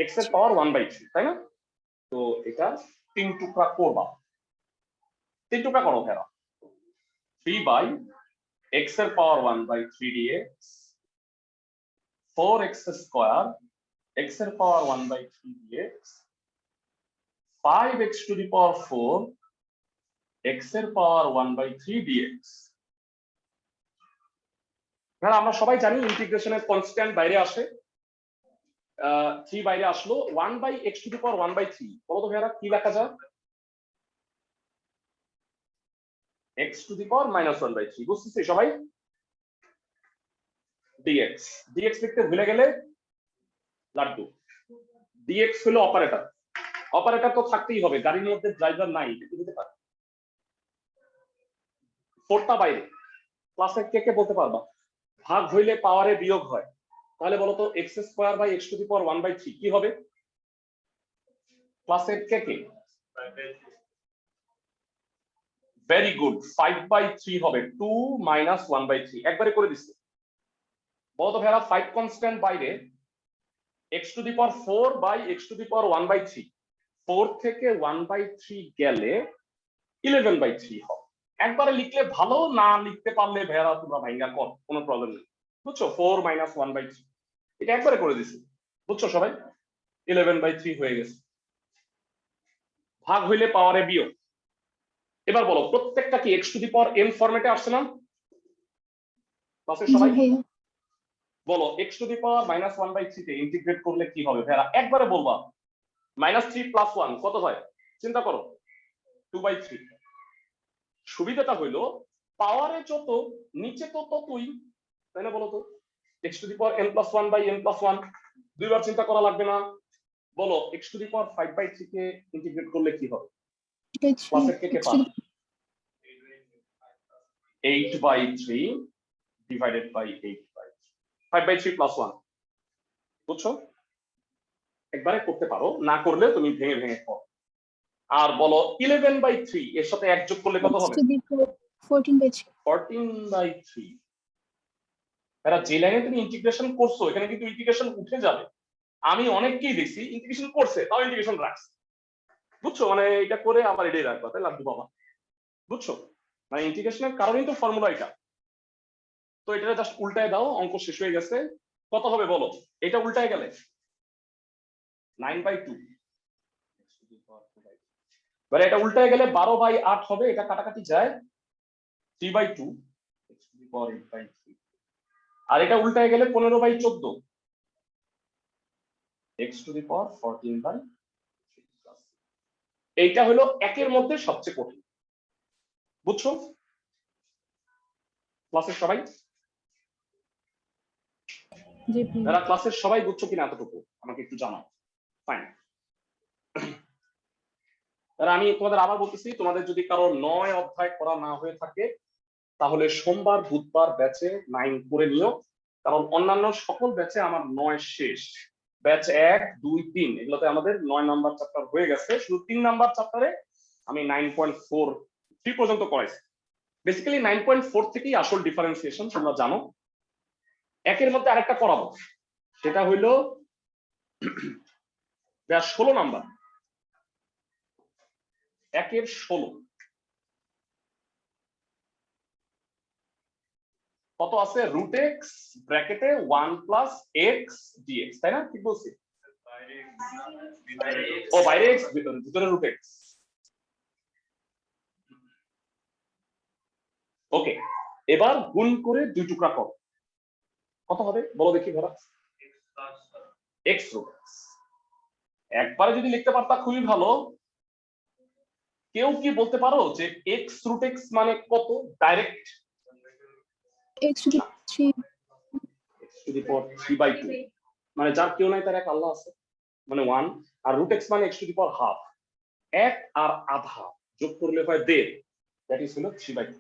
A: x এর পাওয়ার 1/3, তাই না? তো এটা 3 টুকরা করবা। 3 টুকরা করো ভেরা। 3 by x এর পাওয়ার 1 by 3 dx 4x square x এর পাওয়ার 1 by 3 dx 5x to the power 4 x এর পাওয়ার 1 by 3 dx। আমরা সবাই জানি ইন্টিগ্রেশনের কনস্ট্যান্ট বাইরে আসে, 3 বাইরে আসলো, 1 by x to the power 1 by 3 বলো তো ভাইরা কি লেখা যায়? x to the power -1 by 3 বুঝতেছি সবাই? dx dx লিখতে ভুলে গেলে লাড্ডু। dx হলো অপারেটর, অপারেটর তো থাকতেই হবে, গাড়ির মধ্যে ড্রাইভার নাই এটা বুঝতে পারো। 4টা বাইরে, ক্লাসে কে কে বলতে পারবা ভাগ হইলে পাওয়ারে বিয়োগ হয়, তাহলে বলো তো x square by x to the power 1 by 3 কি হবে? ক্লাসে কে কে? ভেরি গুড, 5 বাই 3 হবে, 2 মাইনাস 1 বাই 3 একবারে করে দিচ্ছি। বলো তো ভাইরা 5 কনস্ট্যান্ট বাইরে x to the power 4 by x to the power 1 by 3, 4 থেকে 1 বাই 3 গেলে 11 বাই 3 হবে। একবারে লিখলে ভালো, না লিখতে পারলে ভাইরা তোমরা ভাইঙ্গা কর, কোনো প্রবলেম নেই, বুঝছো? 4 মাইনাস 1 বাই 3 এটা একবারে করে দিছি, বুঝছো সবাই? 11 বাই 3 হয়ে গেছে। ভাগ হইলে পাওয়ারে বিয়োগ। এবার বলো প্রত্যেকটা কি x to the power n ফরম্যাটে আসছে না ক্লাসে সবাই? বলো x to the power -1 by 3 তে ইন্টিগ্রেট করলে কি হবে ভাইরা? একবারে বলবা -3 প্লাস 1 কত হয় চিন্তা করো, 2 বাই 3। সুবিধাটা হইলো পাওয়ারে যত নিচে তো ততই, তাই না? বলো তো x to the power n+1 by n+1 দুইবার চিন্তা করা লাগবে না। বলো x to the power 5 by 3 কে ইন্টিগ্রেট করলে কি হবে? ক্লাসের কে কে পাবে? 8 by 3 divided by 8 by 5 by 3 plus 1, বুঝছো? একবারে করতে পারো, না করলে তুমি ভেঙে ভেঙে করো। আর বলো 11 বাই 3 এর সাথে এক যোগ করলে কত হবে?
B: 14 বাই 3।
A: 14 বাই 3। এরা যে লাইনে তুমি ইন্টিগ্রেশন করছো এখানে কিন্তু ইন্টিগ্রেশন উঠে যাবে। আমি অনেককেই দেখছি ইন্টিগ্রেশন করছে তাও ইন্টিগ্রেশন রাখছে, বুঝছো? মানে এটা করে আবার এটাই রাখবা, তাই লাড্ডু বাবা, বুঝছো? মানে ইন্টিগ্রেশনের কারণেই তো ফর্মুলা এটা। তো এটা জাস্ট উল্টায় দাও, অঙ্ক শেষ হয়ে গেছে। কত হবে বলো এটা উল্টায় গেলে? 9 বাই 2। এবারে এটা উল্টায় গেলে 12 বাই 8 হবে, এটা কাটাকাটি যায় 3 বাই 2 আর এটা উল্টায় গেলে 15 by 14 x to the power 14 by 3। এইটা হলো একের মধ্যে সবচেয়ে কঠিন, বুঝছো ক্লাসের সবাই?
B: জি ভাই।
A: যারা ক্লাসের সবাই বুঝছো কিনা এতটুকু আমাকে একটু জানাও। ফাইন, তাহলে আমি তোমাদের আবার বলতেছি, তোমাদের যদি কারো 9 অধ্যায় করা না হয়ে থাকে তাহলে সোমবার বুধবার ব্যাচে 9 করে নিও, কারণ অন্যান্য সকল ব্যাচে আমার 9 শেষ। ব্যাচ 1 2 3 এগুলোতে আমাদের 9 নাম্বার চ্যাপ্টার হয়ে গেছে, শুধু 3 নাম্বার চ্যাপ্টারে আমি 9.43 পর্যন্ত করাইছি। বেসিক্যালি 9.4 থেকেই আসল ডিফারেন্সিয়েশন, তোমরা জানো। একের মধ্যে আরেকটা করাবো, সেটা হইলো ব্যাচ 16 নাম্বার, একের 16 কত আছে? রুট এক্স ব্র্যাকেটে 1 প্লাস এক্স ডিএক্স, তাই না? ঠিক বলছি? ও বাইরে এক্স ভিতরে রুট এক্স। ওকে, এবার গুণ করে 2 টুকরা করো, কত হবে বলো দেখি ধরা? X root x. একবারে যদি লিখতে পারতা খুবই ভালো। কেউ কি বলতে পারো যে এক্স রুট এক্স মানে কত direct?
B: x to the 3
A: x to the power 3 by 2, মানে যার কেউ নাই তার এক আল্লাহ আছে, মানে 1। আর রুট এক্স মানে x to the power half, এক আর আধা যোগ করলে হয় 1.5, দ্যাট ইজ হলো 3 বাই 2।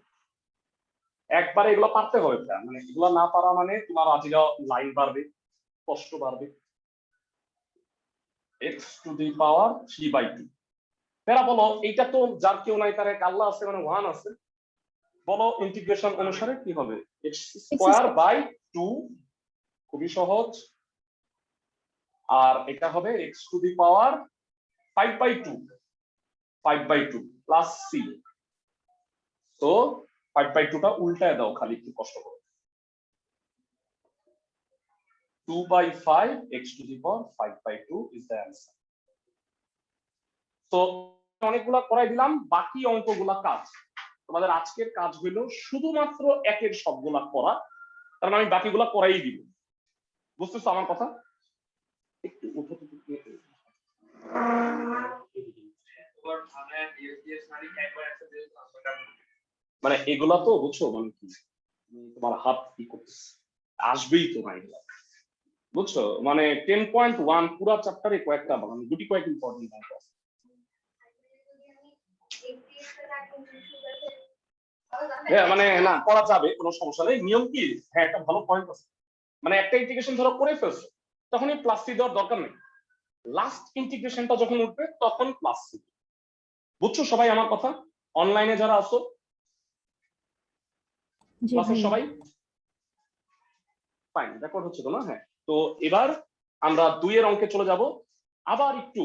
A: একবারে এগুলো পারতে হবে, মানে এগুলো না পারা মানে তোমার আজীবন লাইন বাড়বে, কষ্ট বাড়বে। x to the power 3 by 2। তারা বলো এইটা তো যার কেউ নাই তার এক আল্লাহ আছে, মানে 1 আছে। বলো ইন্টিগ্রেশন অনুসারে কি হবে? x স্কয়ার বাই 2, খুবই সহজ। আর এটা হবে x to the power 5 by 2 plus c। তো 5/2টা উল্টায় দাও খালি একটু কষ্ট করে। 2/5 x to the power 5/2 is the answer. তো অনেকগুলা করাই দিলাম, বাকি অঙ্কগুলা কাজ। তোমাদের আজকের কাজ হইলো শুধুমাত্র একের সবগুলা করা, কারণ আমি বাকিগুলা করাই দিব। বুঝতেছো আমার কথা? একটু মানে এগুলা তো বুঝছো, মানে কি তোমার হাত কি করতেছে, আসবেই তো না এগুলা, বুঝছো? মানে 10.1 পুরো চ্যাপ্টারে কয়েকটা মানে দুটি কয়েক ইম্পর্টেন্ট অঙ্ক আছে। হ্যাঁ মানে না করা যাবে, কোনো সমস্যা নেই। নিয়ম কি, হ্যাঁ একটা ভালো পয়েন্ট আছে, মানে একটা ইন্টিগ্রেশন ধরো করে ফেলছো, তখনই প্লাস সি দেওয়ার দরকার নেই, লাস্ট ইন্টিগ্রেশনটা যখন উঠবে তখন প্লাস সি। বুঝছো সবাই আমার কথা? অনলাইনে যারা আছো
B: জি
A: ক্লাসের
B: ভাইয়া।
A: সবাই ফাইন, রেকর্ড হচ্ছে তো না? হ্যাঁ, তো এবার আমরা 2 এর অঙ্কে চলে যাব। আবার একটু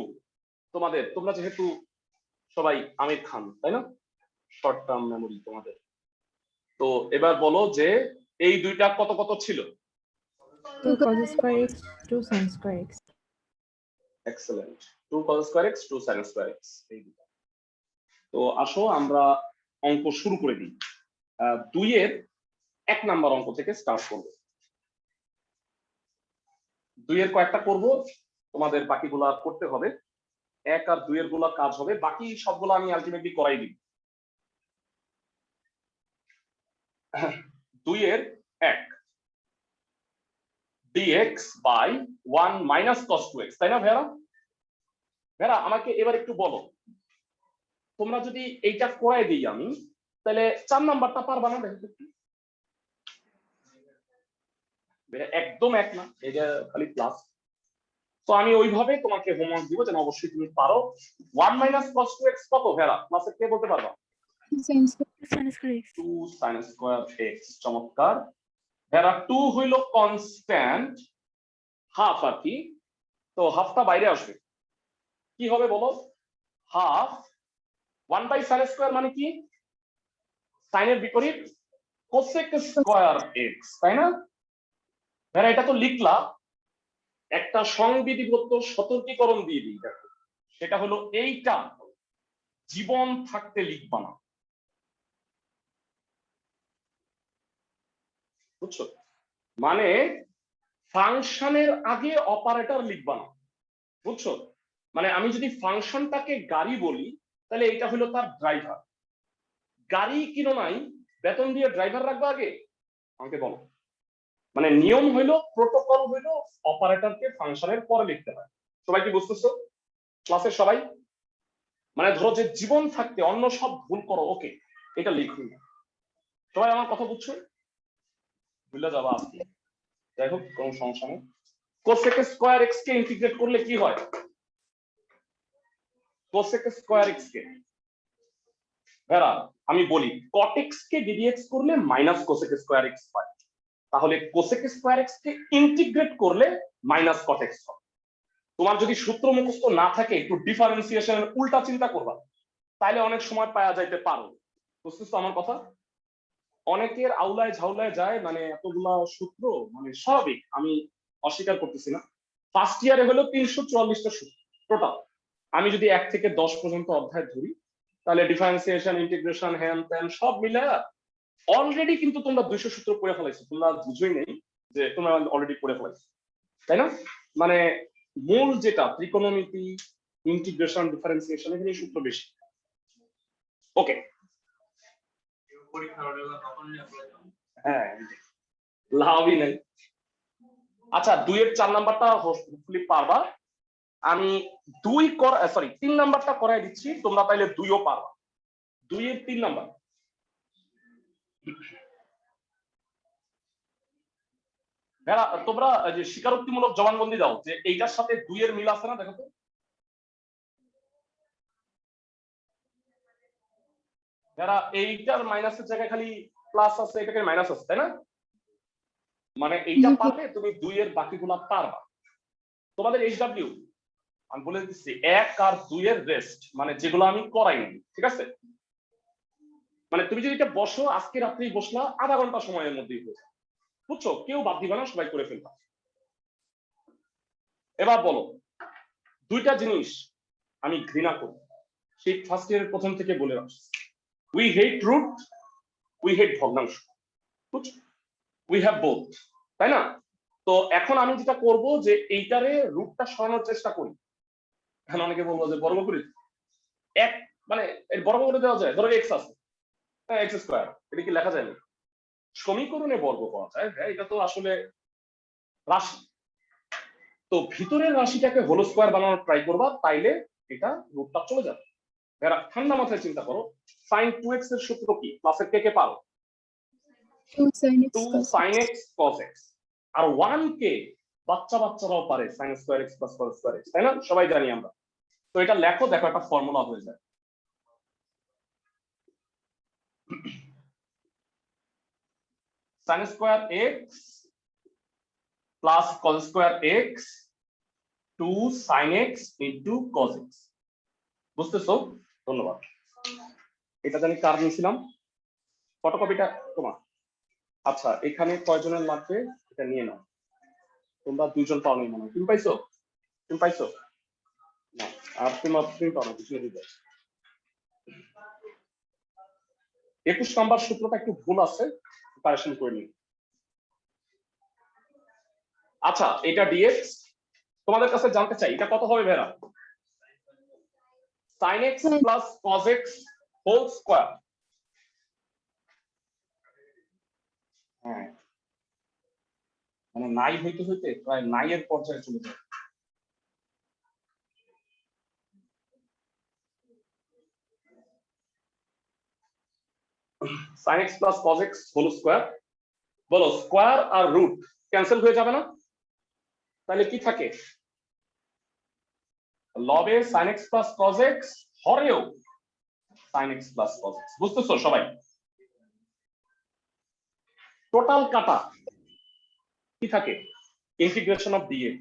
A: তোমাদের, তোমরা যেহেতু সবাই আমির খান তাই না, শর্ট টার্ম মেমোরি তোমাদের, তো এবার বলো যে এই দুইটা কত কত ছিল?
B: 2 cos square x 2 sin square x।
A: Excellent, 2 cos square x 2 sin square x এই দুটো। তো আসো আমরা অঙ্ক শুরু করে দিই। 2 এর 1 নাম্বার অঙ্ক থেকে স্টার্ট করব। 2 এর কয়েকটা করব, তোমাদের বাকিগুলা করতে হবে। 1 আর 2 এর গুলা কাজ হবে, বাকি সবগুলো আমি আলটিমেটলি করাই দিই। 2 এর 1 dx by 1 minus cos 2x, তাই না ভেরা? ভেরা আমাকে এবার একটু বলো, তোমরা যদি এইটা করাই দিই আমি, তাহলে 4 নাম্বারটা পারবা না? দেখো একদম এক না, এটা খালি প্লাস। তো আমি ওইভাবে তোমাকে হোমওয়ার্ক দিব যেন অবশ্যই তুমি পারো। 1 মাইনাস cos 2x কত ভেরা? ক্লাসে কে বলতে পারবা? 2 sin square x। চমৎকার ভেরা। 2 হইল কনস্ট্যান্ট, হাফ আর কি, তো হাফটা বাইরে আসবে, কি হবে বলো? হাফ 1 বাই sin স্কয়ার মানে কি? সাইনের বিপরীত cosec স্কয়ার x, তাই না? ভেরা এটা তো লিখলা, একটা সংবিধিবদ্ধ সতর্কীকরণ দিয়ে দিই দেখো, সেটা হলো এইটা জীবন থাকতে লিখবা না, বুঝছো? মানে ফাংশনের আগে অপারেটর লিখবা না, বুঝছো? মানে আমি যদি ফাংশনটাকে গাড়ি বলি, তাহলে এটা হলো তার ড্রাইভার। গাড়ি কিনো নাই, বেতন দিয়ে ড্রাইভার রাখবা আগে? আমাকে বলো। মানে নিয়ম হইলো, প্রোটোকল হইলো অপারেটরকে ফাংশনের পরে লিখতে হয়। সবাই কি বুঝতেছো ক্লাসের সবাই? মানে ধরো যে জীবন থাকতে অন্য সব ভুল করো, ওকে এটা লিখুন। সবাই আমার কথা বুঝছো? ভুলে যাবা আজকে, যাই হোক কোনো সমস্যা নেই। কোসেক স্কয়ার এক্স কে ইন্টিগ্রেট করলে কি হয়? কোসেক স্কয়ার এক্স কে ভেরা আমি বলি, কট এক্স কে ডিডিএক্স করলে মাইনাস কোসেক স্কয়ার এক্স হয়, তাহলে কোসেক স্কয়ার এক্স কে ইন্টিগ্রেট করলে মাইনাস কট এক্স হয়। তোমার যদি সূত্র মুখস্থ না থাকে, একটু ডিফারেন্সিয়েশনের উল্টা চিন্তা করবা, তাহলে অনেক সময় পাওয়া যাইতে পারো। বুঝতেছো আমার কথা? অনেকের আউলায় ঝাউলায় যায়, মানে এতগুলা সূত্র, মানে স্বাভাবিক, আমি অস্বীকার করতেছি না। ফার্স্ট ইয়ারে হলো 344টা সূত্র টোটাল। আমি যদি 1 থেকে 10 পর্যন্ত অধ্যায় ধরি, তাহলে ডিফারেন্সিয়েশন, ইন্টিগ্রেশন, হ্যান ত্যান সব মিলে অলরেডি কিন্তু তোমরা 200 সূত্র পড়ে ফেলাইছো, তোমরা বুঝোই নেই যে তোমরা অলরেডি পড়ে ফেলাইছো, তাই না? মানে মূল যেটা ত্রিকোণমিতি, ইন্টিগ্রেশন, ডিফারেন্সিয়েশন, এখানে সূত্র বেশি। ওকে, হ্যাঁ লাভই নাই। আচ্ছা 2 এর 4 নাম্বারটা হোপফুলি পারবা। আমি 3 নাম্বারটা করাই দিচ্ছি, তোমরা তাইলে 2ও পারবা। 2 এর 3 নাম্বার, ভেড়া তোমরা যে স্বীকারোক্তিমূলক জবানবন্দি দাও যে এইটার সাথে 2 এর মিল আছে না, দেখো তো। ভেড়া এইটার মাইনাসের জায়গায় খালি প্লাস আছে, এটাকে মাইনাস আছে, তাই না? মানে এইটা
B: জি
A: পারলে তুমি 2 এর বাকিগুলা পারবা। তোমাদের এইচডব্লিউ আমি বলে দিচ্ছি, 1 আর 2 এর রেস্ট, মানে যেগুলো আমি করাইনি, ঠিক আছে? মানে তুমি যদি এটা বসো আজকে রাত্রেই বসলা, আধা ঘন্টা সময়ের মধ্যেই হয়ে যাবে, বুঝছো? কেউ বাদ দিবা না, সবাই করে ফেলবা। এবার বলো, দুইটা জিনিস আমি ঘৃণা করি, সেই ফার্স্ট ইয়ারের প্রথম থেকে বলে আসছি। We hate root, we hate ভগ্নাংশ, বুঝছো? উই হ্যাভ বোথ, তাই না? তো এখন আমি যেটা করব যে এইটারে রুটটা সরানোর চেষ্টা করি। এখন অনেকে বলবো যে বর্গ করি, এক মানে এর বর্গ করে দেওয়া যায়, ধরো এক্স আছে, হ্যাঁ এক্স স্কোয়ার, এটা কি লেখা যায় না? সমীকরণে বর্গ করা যায়, হ্যাঁ এটা তো আসলে রাশি। তো ভিতরের রাশিটাকে হোল স্কোয়ার বানানোর ট্রাই করবা, তাইলে এটা রুটটা চলে যাবে। এরা ঠান্ডা মাথায় চিন্তা করো, sin 2x এর সূত্র কি? ক্লাসের কে কে পারো?
B: 2 sin x
A: 2
B: cos
A: sin
B: x।
A: x cos x। আর 1 কে বাচ্চারাও পারে, sin square x plus cos square x, তাই না? সবাই জানি আমরা। তো এটা লেখো, দেখো একটা ফর্মুলা হয়ে যায়। sin square x plus cos square x 2 sin x into cos x। বুঝতেছো? ধন্যবাদ। এটা জানি কার নিয়েছিলাম, ফটোকপিটা তোমার। আচ্ছা, এখানে কয়জনের লাগবে এটা নিয়ে নাও। তোমরা দুইজন পাও নাই মনে হয়। তুমি পাইছো? তুমি পাইছো না? আর তুমি পাও না, কিছু দিতে। 21 নম্বর সূত্রটা একটু ভুল আছে, কারেকশন করে নিন। আচ্ছা, এটা dx তোমাদের কাছে জানতে চাই, এটা কত হবে ভেরা? sin x plus cos x whole square। হ্যাঁ, মানে নাই হইতে হইতে প্রায় নাই এর পর্যায়ে চলে যায়। sin x plus cos x whole square, বলো স্কয়ার আর রুট ক্যান্সেল হয়ে যাবে না? তাহলে কি থাকে? লবে sin x plus cos x, হরেও sin x plus cos x। বুঝতেছো সবাই? টোটাল কাটা কি থাকে? Integration of dx।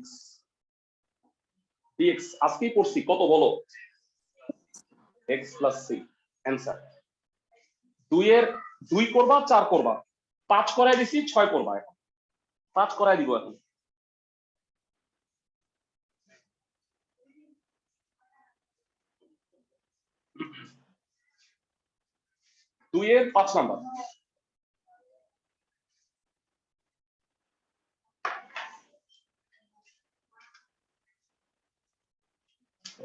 A: dx আজকেই পড়ছি, কত বলো? x plus c। অ্যানসার 2 এর 2 করবা, 4 করবা, 5 করাই দিছি, 6 করবা, এখন 5 করাই দিব। এখন দুই এর 5 number.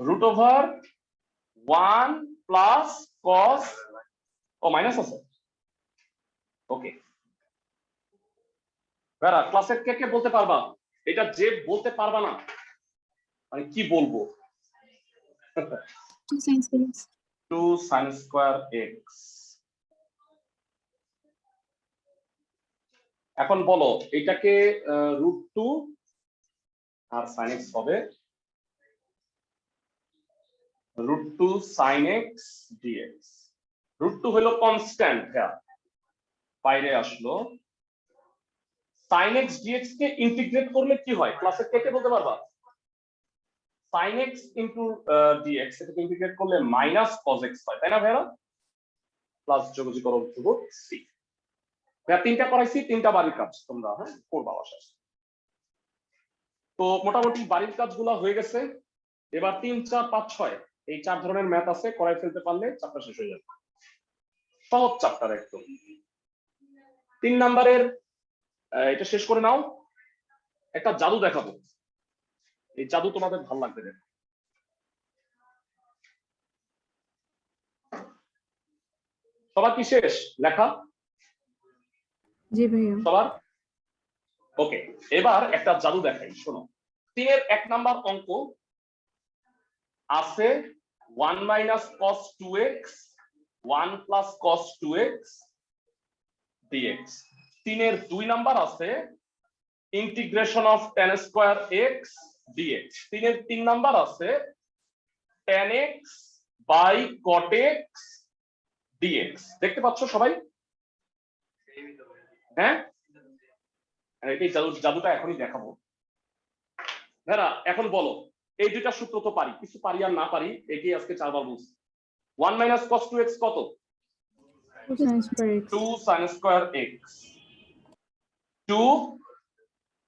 A: Root over 1 plus cos, ও মাইনাস আছে, ওকে। ভেরা ক্লাসের কে কে বলতে পারবা? এটা যে বলতে পারবা না মানে কি বলবো?
B: 2 sin square x।
A: 2 sin square x। এখন বলো এটাকে √2 আর sin x হবে √2 sin x dx। √2 হলো কনস্ট্যান্ট, হ্যাঁ বাইরে আসলো। sin x dx কে ইন্টিগ্রেট করলে কি হয়? ক্লাসের কে কে বলতে পারবা? sin x into dx এটাকে ইন্টিগ্রেট করলে মাইনাস cos x হয়, তাই না ভাইরা? প্লাস যোগজীকরণ ধ্রুবক c। ভাইয়া তিনটা করাইছি, তিনটা বাড়ির কাজ তোমরা হ্যাঁ করবা বাসায়। তো মোটামুটি বাড়ির কাজগুলো হয়ে গেছে। এবার 3 4 5 6 এই 4 ধরনের ম্যাথ আছে, করাই ফেলতে পারলে চ্যাপ্টার শেষ হয়ে যাবে। সহজ চ্যাপ্টার একদম। 3 নাম্বারের এটা শেষ করে নাও। একটা জাদু দেখাবো, এই জাদু তোমাদের ভালো লাগবে। দেখো সবার কি শেষ লেখা?
B: জি ভাইয়া।
A: সবার ওকে। এবার একটা জাদু দেখাই, শোনো। 3 এর 1 নাম্বার অঙ্ক আছে 1 minus cos 2x 1 plus cos 2x dx। 3 এর 2 নাম্বার আছে integration of tan square x dx। 3 এর 3 নাম্বার আছে tan x by cot x dx। দেখতে পাচ্ছ সবাই? হ্যাঁ, এই জাদুটা এখনই দেখাবো। ভেরা এখন বলো, এই দুইটা সূত্র তো পারি, কিছু পারি আর না পারি, এটাই আজকে 4 বার বলছি। 1 minus cos 2x কত?
B: 2 sin square x
A: 2 sin square x 2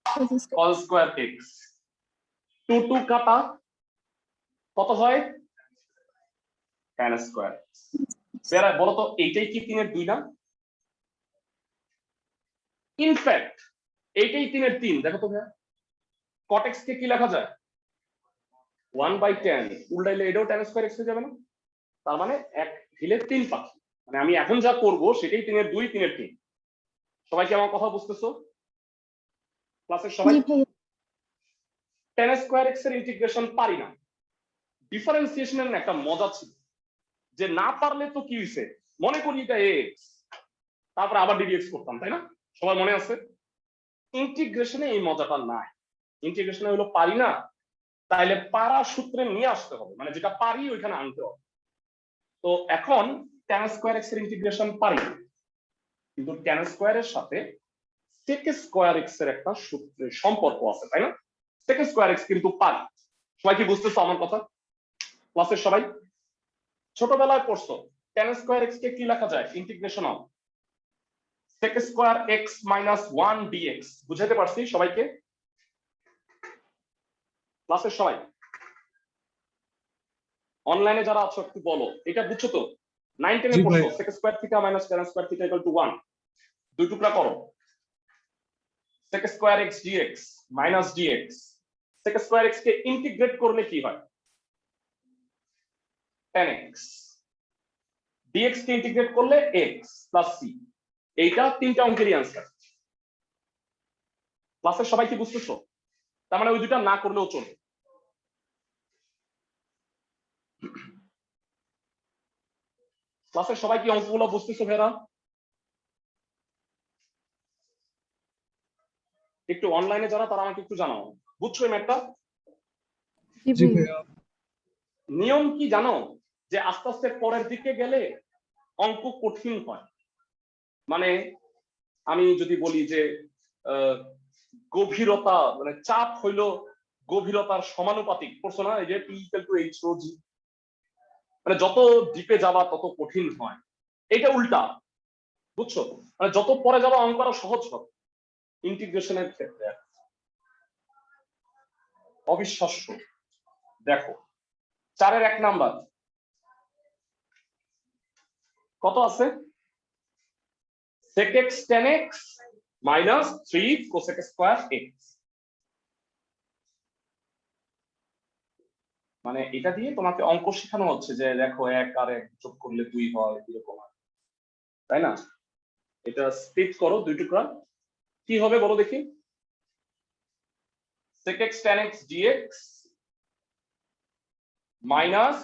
B: cos square
A: cos square x 2 2 কাটা কত হয় tan square x বেরা বলো তো এইটাই কি 3 এর 2 না ইনফ্যাক্ট এইটাই 3 এর 3 দেখো তো ভাই cot x কে কি লেখা যায় 1/10 উল্টাইলে এটাও tan square x হয়ে যাবে না তার মানে এক ঢিলে 3 পাখি মানে আমি এখন যা করব সেটাই 3 এর 2 3 এর 3 সবাই কি আমার কথা বুঝতেছো ক্লাসের সবাই
B: জি ভাইয়া
A: tan square x এর ইন্টিগ্রেশন পারি না ডিফারেন্সিয়েশনের একটা মজা ছিল যে না পারলে তো কি হইছে মনে করি এটা x তারপর আবার dx করতাম তাই না সবার মনে আছে ইন্টিগ্রেশনে এই মজাটা নাই ইন্টিগ্রেশনে হলো পারি না তাইলে পারা সূত্রে নিয়ে আসতে হবে মানে যেটা পারি ওইখানে আনতে হবে তো এখন tan স্কয়ার x এর ইন্টিগ্রেশন পারি কিন্তু tan স্কয়ার এর সাথে sec স্কয়ার x এর একটা সূত্রের সম্পর্ক আছে তাই না sec স্কয়ার x কিন্তু পারি সবাই কি বুঝতেছো আমার কথা ক্লাসের সবাই ছোটবেলায় পড়ছো tan স্কয়ার x কে কি লেখা যায় integration of sec square x minus 1 dx বুঝাইতে পারছি সবাইকে ক্লাসের সবাই অনলাইনে যারা আছো একটু বলো এটা বুঝছো তো 9 10 এ
D: জি
A: পড়ছো
D: ভাই।
A: sec square theta minus tan square theta equal to 1 দুই টুকরা করো sec square x dx minus dx sec square x কে ইন্টিগ্রেট করলে কি হয় tan x dx কে ইন্টিগ্রেট করলে x plus c এইটা তিনটা অঙ্কেরই आंसर ক্লাসের সবাই কি বুঝতেছো তার মানে ওই দুটো না করলেও চলবে ক্লাসের সবাই কি অঙ্কগুলো বুঝতেছো ভেরা একটু অনলাইনে যারা তারা আমাকে একটু জানাও বুঝছো এই ম্যাথটা
B: জি
D: জি
B: ভাইয়া
D: ভাইয়া।
A: নিয়ম কি জানো যে আস্তে আস্তে পরের দিকে গেলে অঙ্ক কঠিন হয় মানে আমি যদি বলি যে গভীরতা মানে চাপ হইলো গভীরতার সমানুপাতিক পড়ছো না এই যে P equal to H rho G মানে যত ডিপে যাবা তত কঠিন হয় এটা উল্টা বুঝছো মানে যত পরে যাবা অঙ্ক আরো সহজ হবে ইন্টিগ্রেশনের ক্ষেত্রে অবিশ্বাস্য দেখো 4 এর 1 নাম্বার কত আছে sec x tan x minus 3 cosec square x মানে এটা দিয়ে তোমাকে অঙ্ক শেখানো হচ্ছে যে দেখো 1 আর 1 যোগ করলে 2 হয় এরকম হয় তাই না এটা স্প্লিট করো দুই টুকরা কি হবে বলো দেখি sec x tan x dx minus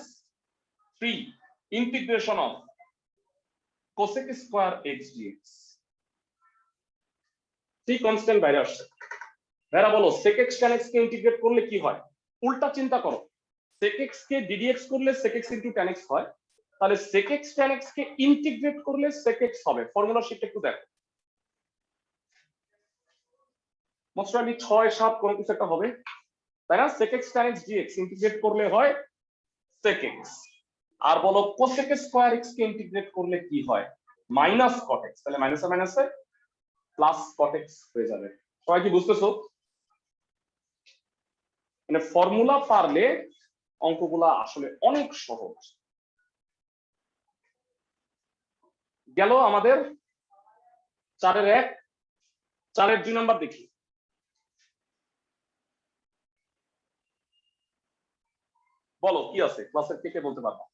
A: 3 integration of cosec square x dx সেই কনস্ট্যান্ট বাইরে আসছে ভেরা বলো sec x tan x কে ইন্টিগ্রেট করলে কি হয় উল্টা চিন্তা করো sec x কে ddx করলে sec x into tan x হয় তাহলে sec x tan x কে ইন্টিগ্রেট করলে sec x হবে ফর্মুলা শিট একটু দেখো মোস্টলি 6 7 কোন কিছু একটা হবে তাই না sec x tan x dx integrate করলে হয় sec x আর বলো cosec স্কয়ার x কে ইন্টিগ্রেট করলে কি হয় মাইনাস cot x তাহলে মাইনাসে মাইনাসে প্লাস cot x হয়ে যাবে সবাই কি বুঝতেছো মানে ফর্মুলা পারলে অঙ্কগুলা আসলে অনেক সহজ গেল আমাদের 4 এর 1 4 এর 2 নাম্বার দেখি বলো কি আছে ক্লাসের কে কে বলতে পারবা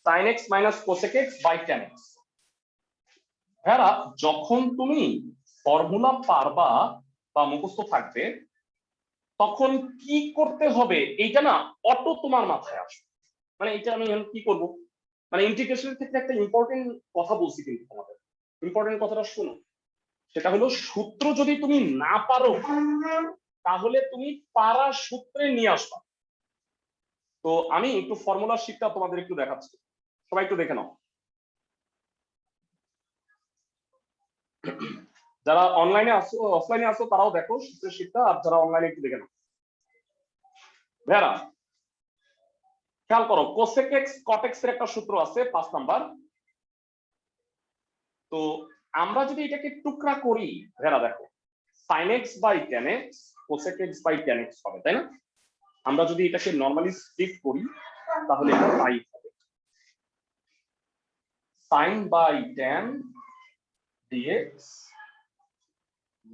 A: sin x minus cosec x by tan x ভেরা যখন তুমি ফর্মুলা পারবা বা মুখস্থ থাকবে তখন কি করতে হবে এইটা না অটো তোমার মাথায় আসবে মানে এটা আমি এখন কি করব মানে ইন্টিগ্রেশনের ক্ষেত্রে একটা ইম্পর্টেন্ট কথা বলছি কিন্তু তোমাদের ইম্পর্টেন্ট কথাটা শোনো সেটা হলো সূত্র যদি তুমি না পারো তাহলে তুমি পারা সূত্রে নিয়ে আসবা তো আমি একটু ফর্মুলা শিটটা তোমাদের একটু দেখাচ্ছি সবাই একটু দেখে নাও যারা অনলাইনে আসো অফলাইনে আসো তারাও দেখো সূত্রের শিটটা আর যারা অনলাইনে একটু দেখে নাও ভেরা খেয়াল করো কোসেক এক্স কট এক্স এর একটা সূত্র আছে 5 নাম্বার। তো আমরা যদি এটাকে টুকরা করি ভেরা দেখো sin x by tan x cosec x by tan x হবে, তাই না? আমরা যদি এটাকে নরমালি স্প্লিট করি তাহলে এটা তাই হবে, sin by tan dx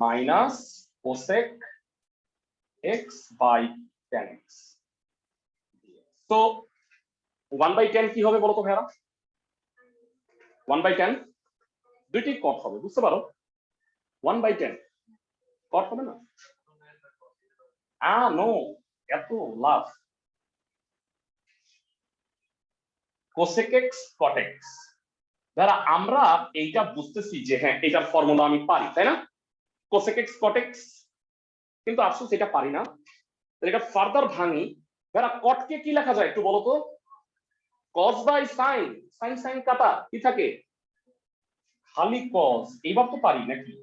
A: minus cosec x by tan x। তো 1 বাই 10 কি হবে বলো তো ভেরা? 1 বাই 10 দুইটি কট হবে, বুঝতে পারো? 1 বাই 10 কট হবে না? নো, এত লাভ। cosec x cot x যারা আমরা এইটা বুঝতেছি যে হ্যাঁ এটার ফর্মুলা আমি পারি, তাই না? cosec x cot x, কিন্তু আফসোস এটা পারি না। এটা ফার্দার ভাঙি, যারা cot কে কি লেখা যায় একটু বলো তো? cos by sin, sin sin কাটা কি থাকে? খালি cos। এইবার তো পারি নাকি?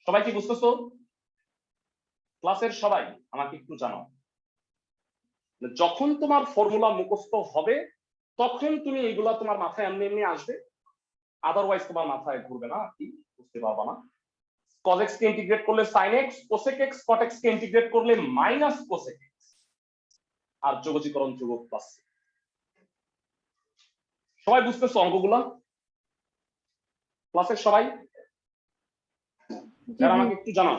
A: সবাই কি বুঝতেছো? ক্লাসের সবাই আমাকে একটু জানাও, যখন তোমার ফর্মুলা মুখস্থ হবে তখন তুমি এগুলা তোমার মাথায় এমনি এমনি আসবে, আদারওয়াইজ তোমার মাথায় ঘুরবে না, কি বুঝতে পারবা না। cos x কে ইন্টিগ্রেট করলে sin x, cosec x cot x কে ইন্টিগ্রেট করলে মাইনাস cosec x, আর যোগজীকরণ যোগ প্লাস। সবাই বুঝতেছো অঙ্কগুলা? ক্লাসের সবাই
B: জি
A: যারা
B: ভাই।
A: আমাকে একটু জানাও।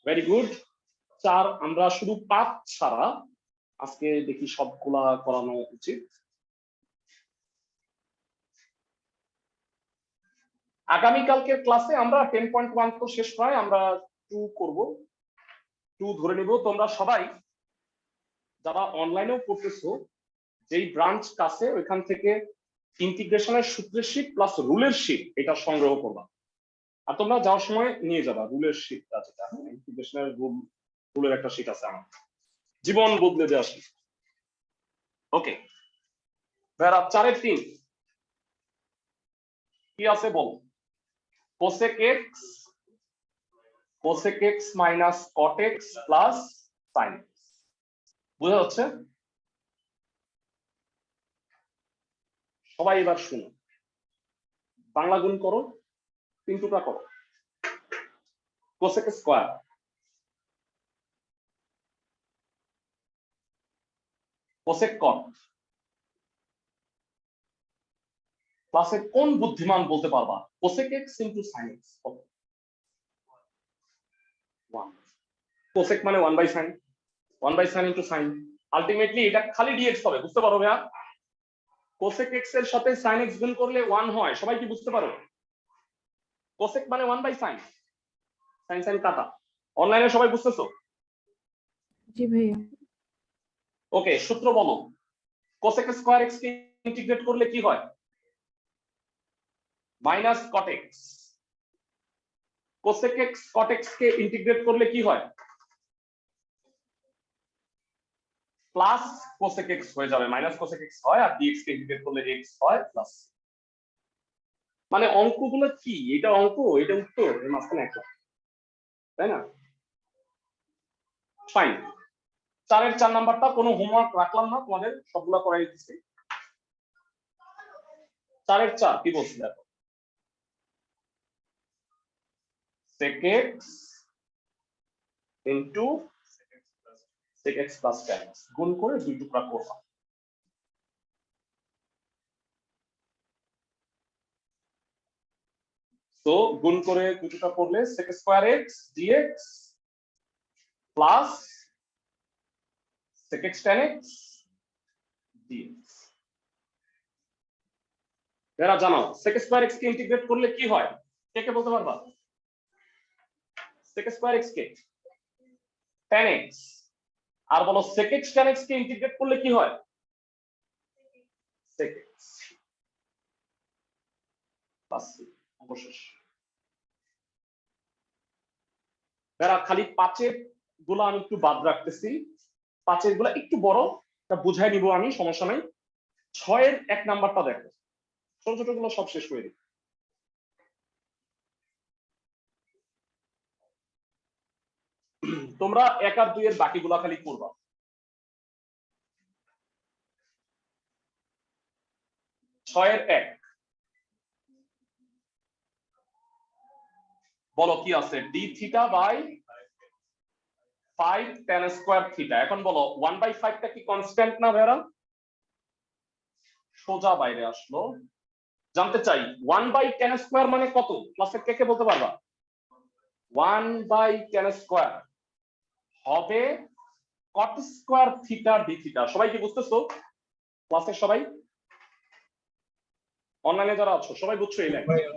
A: Very good. 4 আমরা শুধু 5 ছাড়া আজকে দেখি সবগুলা করানো উচিত। আগামীকালকের ক্লাসে আমরা 10.1 তো শেষ প্রায়, আমরা 2 করব, 2 ধরে নিব। তোমরা সবাই যারা অনলাইনেও পড়তেছো যেই ব্রাঞ্চ কাছে ওইখান থেকে ইন্টিগ্রেশনের সূত্রের শীট প্লাস রুলের শীট এটা সংগ্রহ করবা, আর তোমরা যাওয়ার সময় নিয়ে যাবা রুলের শীটটা, যেটা ইন্টিগ্রেশনের রুলের একটা শীট আছে আমার, জীবন বদলে দেওয়া শীট। ওকে, ভেরা 4-এর 3 কি আছে বল? cosec x minus cot x plus sin x, বুঝা যাচ্ছে? সবাই এবার শুনো, বাংলা গুণ করো, 3 টুকরা করো। cosec স্কয়ার cosec cot ক্লাসে কোন বুদ্ধিমান বলতে পারবা cosec x into sin x? 1 cosec মানে 1 by sin, 1 by sin into sin, ultimately এটা খালি dx হবে, বুঝতে পারো ভাইয়া? cosec x এর সাথে sin x গুণ করলে 1 হয়, সবাই কি বুঝতে পারো? cosec মানে 1 বাই sin, sin sin কাটা। অনলাইনে সবাই বুঝতেছো?
B: জি ভাইয়া।
A: ওকে, সূত্র বলো। cosec স্কয়ার x কে ইন্টিগ্রেট করলে কি হয়? Minus cot x। cosec x cot x কে ইন্টিগ্রেট করলে কি হয়? প্লাস cosec x হয়ে যাবে, মাইনাস cosec x হয়, আর dx কে ইন্টিগ্রেট করলে dx হয় প্লাস। মানে অঙ্কগুলো কি, এটা অঙ্ক এটা উত্তর, এর মাঝখানে একটা, তাই না? ফাইন। 4-এর 4 নাম্বারটা কোনো হোমওয়ার্ক রাখলাম না, তোমাদের সবগুলা করাই দিচ্ছি। 4-এর 4 কি বলছি দেখো, sec x into sec x plus tan x গুণ করে 2 টুকরা করবা। তো গুণ করে 2 টুকরা করলে sec square x dx plus sec x tan x dx। যারা জানো sec স্কয়ার x কে ইন্টিগ্রেট করলে কি হয়, কে কে বলতে পারবা? sec স্কয়ার x কে tan x, আর বলো sec x tan x কে ইন্টিগ্রেট করলে কি হয়? sec x প্লাস অবশেষ। যারা খালি 5-এর গুলা আমি একটু বাদ রাখতেছি, 5-এর গুলা একটু বড়, তা বুঝাই নিব আমি, সমস্যা নাই। 6-এর 1 নাম্বারটা দেখো, ছোট ছোট গুলো সব শেষ করে দিই। তোমরা 1 আর 2 এর বাকিগুলা খালি করবা। 6 এর 1 বলো কি আছে d theta by 5 tan square theta. এখন বলো 1/5 টা কি কনস্ট্যান্ট না ভাইরা? সোজা বাইরে আসলো। জানতে চাই 1/tan স্কয়ার মানে কত? ক্লাসের কে কে বলতে পারবা? 1/tan স্কয়ার হবে cot square theta d theta. সবাই কি বুঝতেছো? ক্লাসের সবাই, অনলাইনে যারা আছো সবাই বুঝছো এই লাইন?
D: ভাইয়া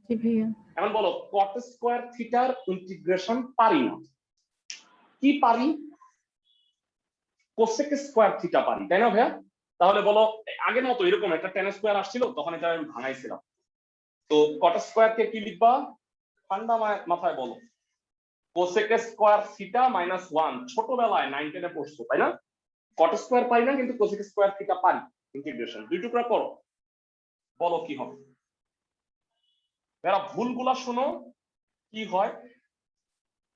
B: জি ভাইয়া।
A: এখন বলো cot স্কয়ার থিটার ইন্টিগ্রেশন পারি না, কি পারি? কোসেক স্কয়ার থিটা পারি, তাই না ভাইয়া? তাহলে বলো আগের মতো এরকম একটা tan স্কয়ার আসছিল, তখন এটা আমি ভাঙাইছিলাম। তো cot স্কয়ার কে কি লিখবা? ঠান্ডা মাথায় বলো, কোসেক স্কয়ার থিটা -1। ছোটবেলায় 9 10 এ পড়ছো তাই না? cot স্কয়ার পাই না, কিন্তু কোসেক স্কয়ার থিটা পারি। ইন্টিগ্রেশন দুই টুকরা করো, বলো কি হবে? এরা ভুলগুলা শোনো কি হয়।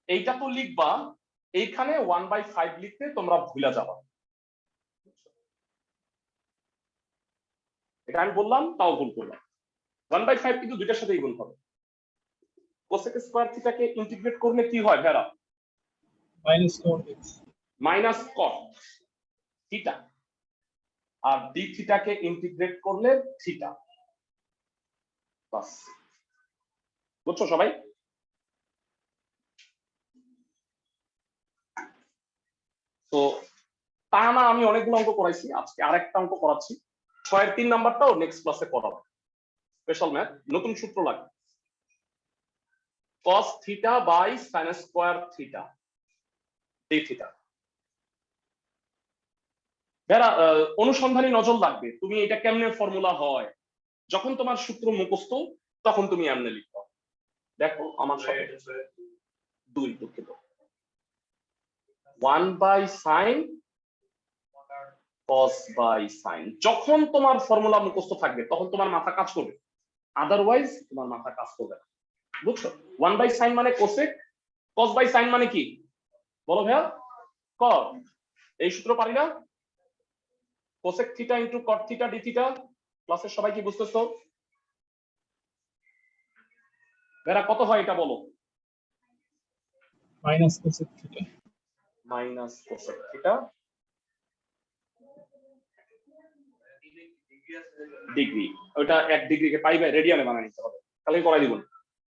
A: এইটা তো লিখবা, এইখানে 1/5 লিখতে তোমরা ভুলে যাবা। এটা আমি বললাম তাও ভুল করলাম। 1/5 কিন্তু দুইটার সাথেই গুণ হবে। কোসেক স্কয়ার থিটাকে ইন্টিগ্রেট করলে কি হয় ভেরা?
D: -cot x
A: minus cot theta. আর ডি থিটাকে ইন্টিগ্রেট করলে থিটা। বাস, বুঝছো সবাই? তো তা না আমি অনেকগুলো অঙ্ক করাইছি, আজকে আরেকটা অঙ্ক করাচ্ছি। 6 এর 3 নাম্বারটাও নেক্সট ক্লাসে পড়াবো। স্পেশাল ম্যাথ, নতুন সূত্র লাগবে। cos theta by sin square theta d theta. ভেরা অনুসন্ধানী নজর লাগবে, তুমি এটা কেমনে ফর্মুলা হয়। যখন তোমার সূত্র মুখস্থ তখন তুমি এমনে লিখো। দেখো আমার সাথে 2 দুঃখিত 1/sin cos বাই sin। যখন তোমার ফর্মুলা মুখস্থ থাকবে তখন তোমার মাথা কাজ করবে, আদারওয়াইজ তোমার মাথা কাজ করবে না। বুঝছো? 1/sin মানে কোসেক, cos বাই sin মানে কি বলো ভাইয়া? cot। এই সূত্র পারি না? Cosec theta into cot theta d theta. ক্লাসের সবাই কি বুঝতেছো? ভাইয়া কত হয় এটা বলো?
D: -cosec theta
A: minus cosec theta degree. ওটা 1 ডিগ্রিকে পাই বাই রেডিয়ানে বানাই নিতে হবে, তাহলে করাই দিব।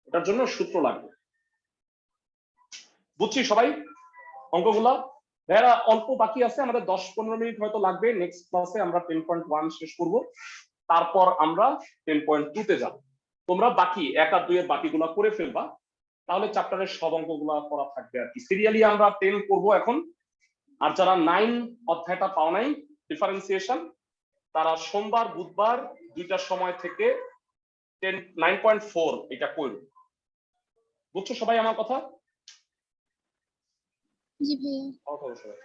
A: এটার জন্য সূত্র লাগবে। বুঝছি সবাই অঙ্কগুলা? ভাইয়া অল্প বাকি আছে, আমাদের 10-15 মিনিট হয়তো লাগবে। নেক্সট ক্লাসে আমরা 10.1 শেষ করব, তারপর আমরা 10.2 তে যাব। তোমরা বাকি 1 আর 2 এর বাকিগুলা করে ফেলবা, তাহলে চ্যাপ্টারের সব অঙ্কগুলা করা থাকবে আর কি। সিরিয়ালি আমরা 10 করব এখন। আর যারা 9 অধ্যায়টা পাও নাই ডিফারেন্সিয়েশন, তারা সোমবার বুধবার 2টার সময় থেকে 9.4 এটা করবে। বুঝছো সবাই আমার কথা?
C: জি ভাইয়া।
A: অবশ্যই।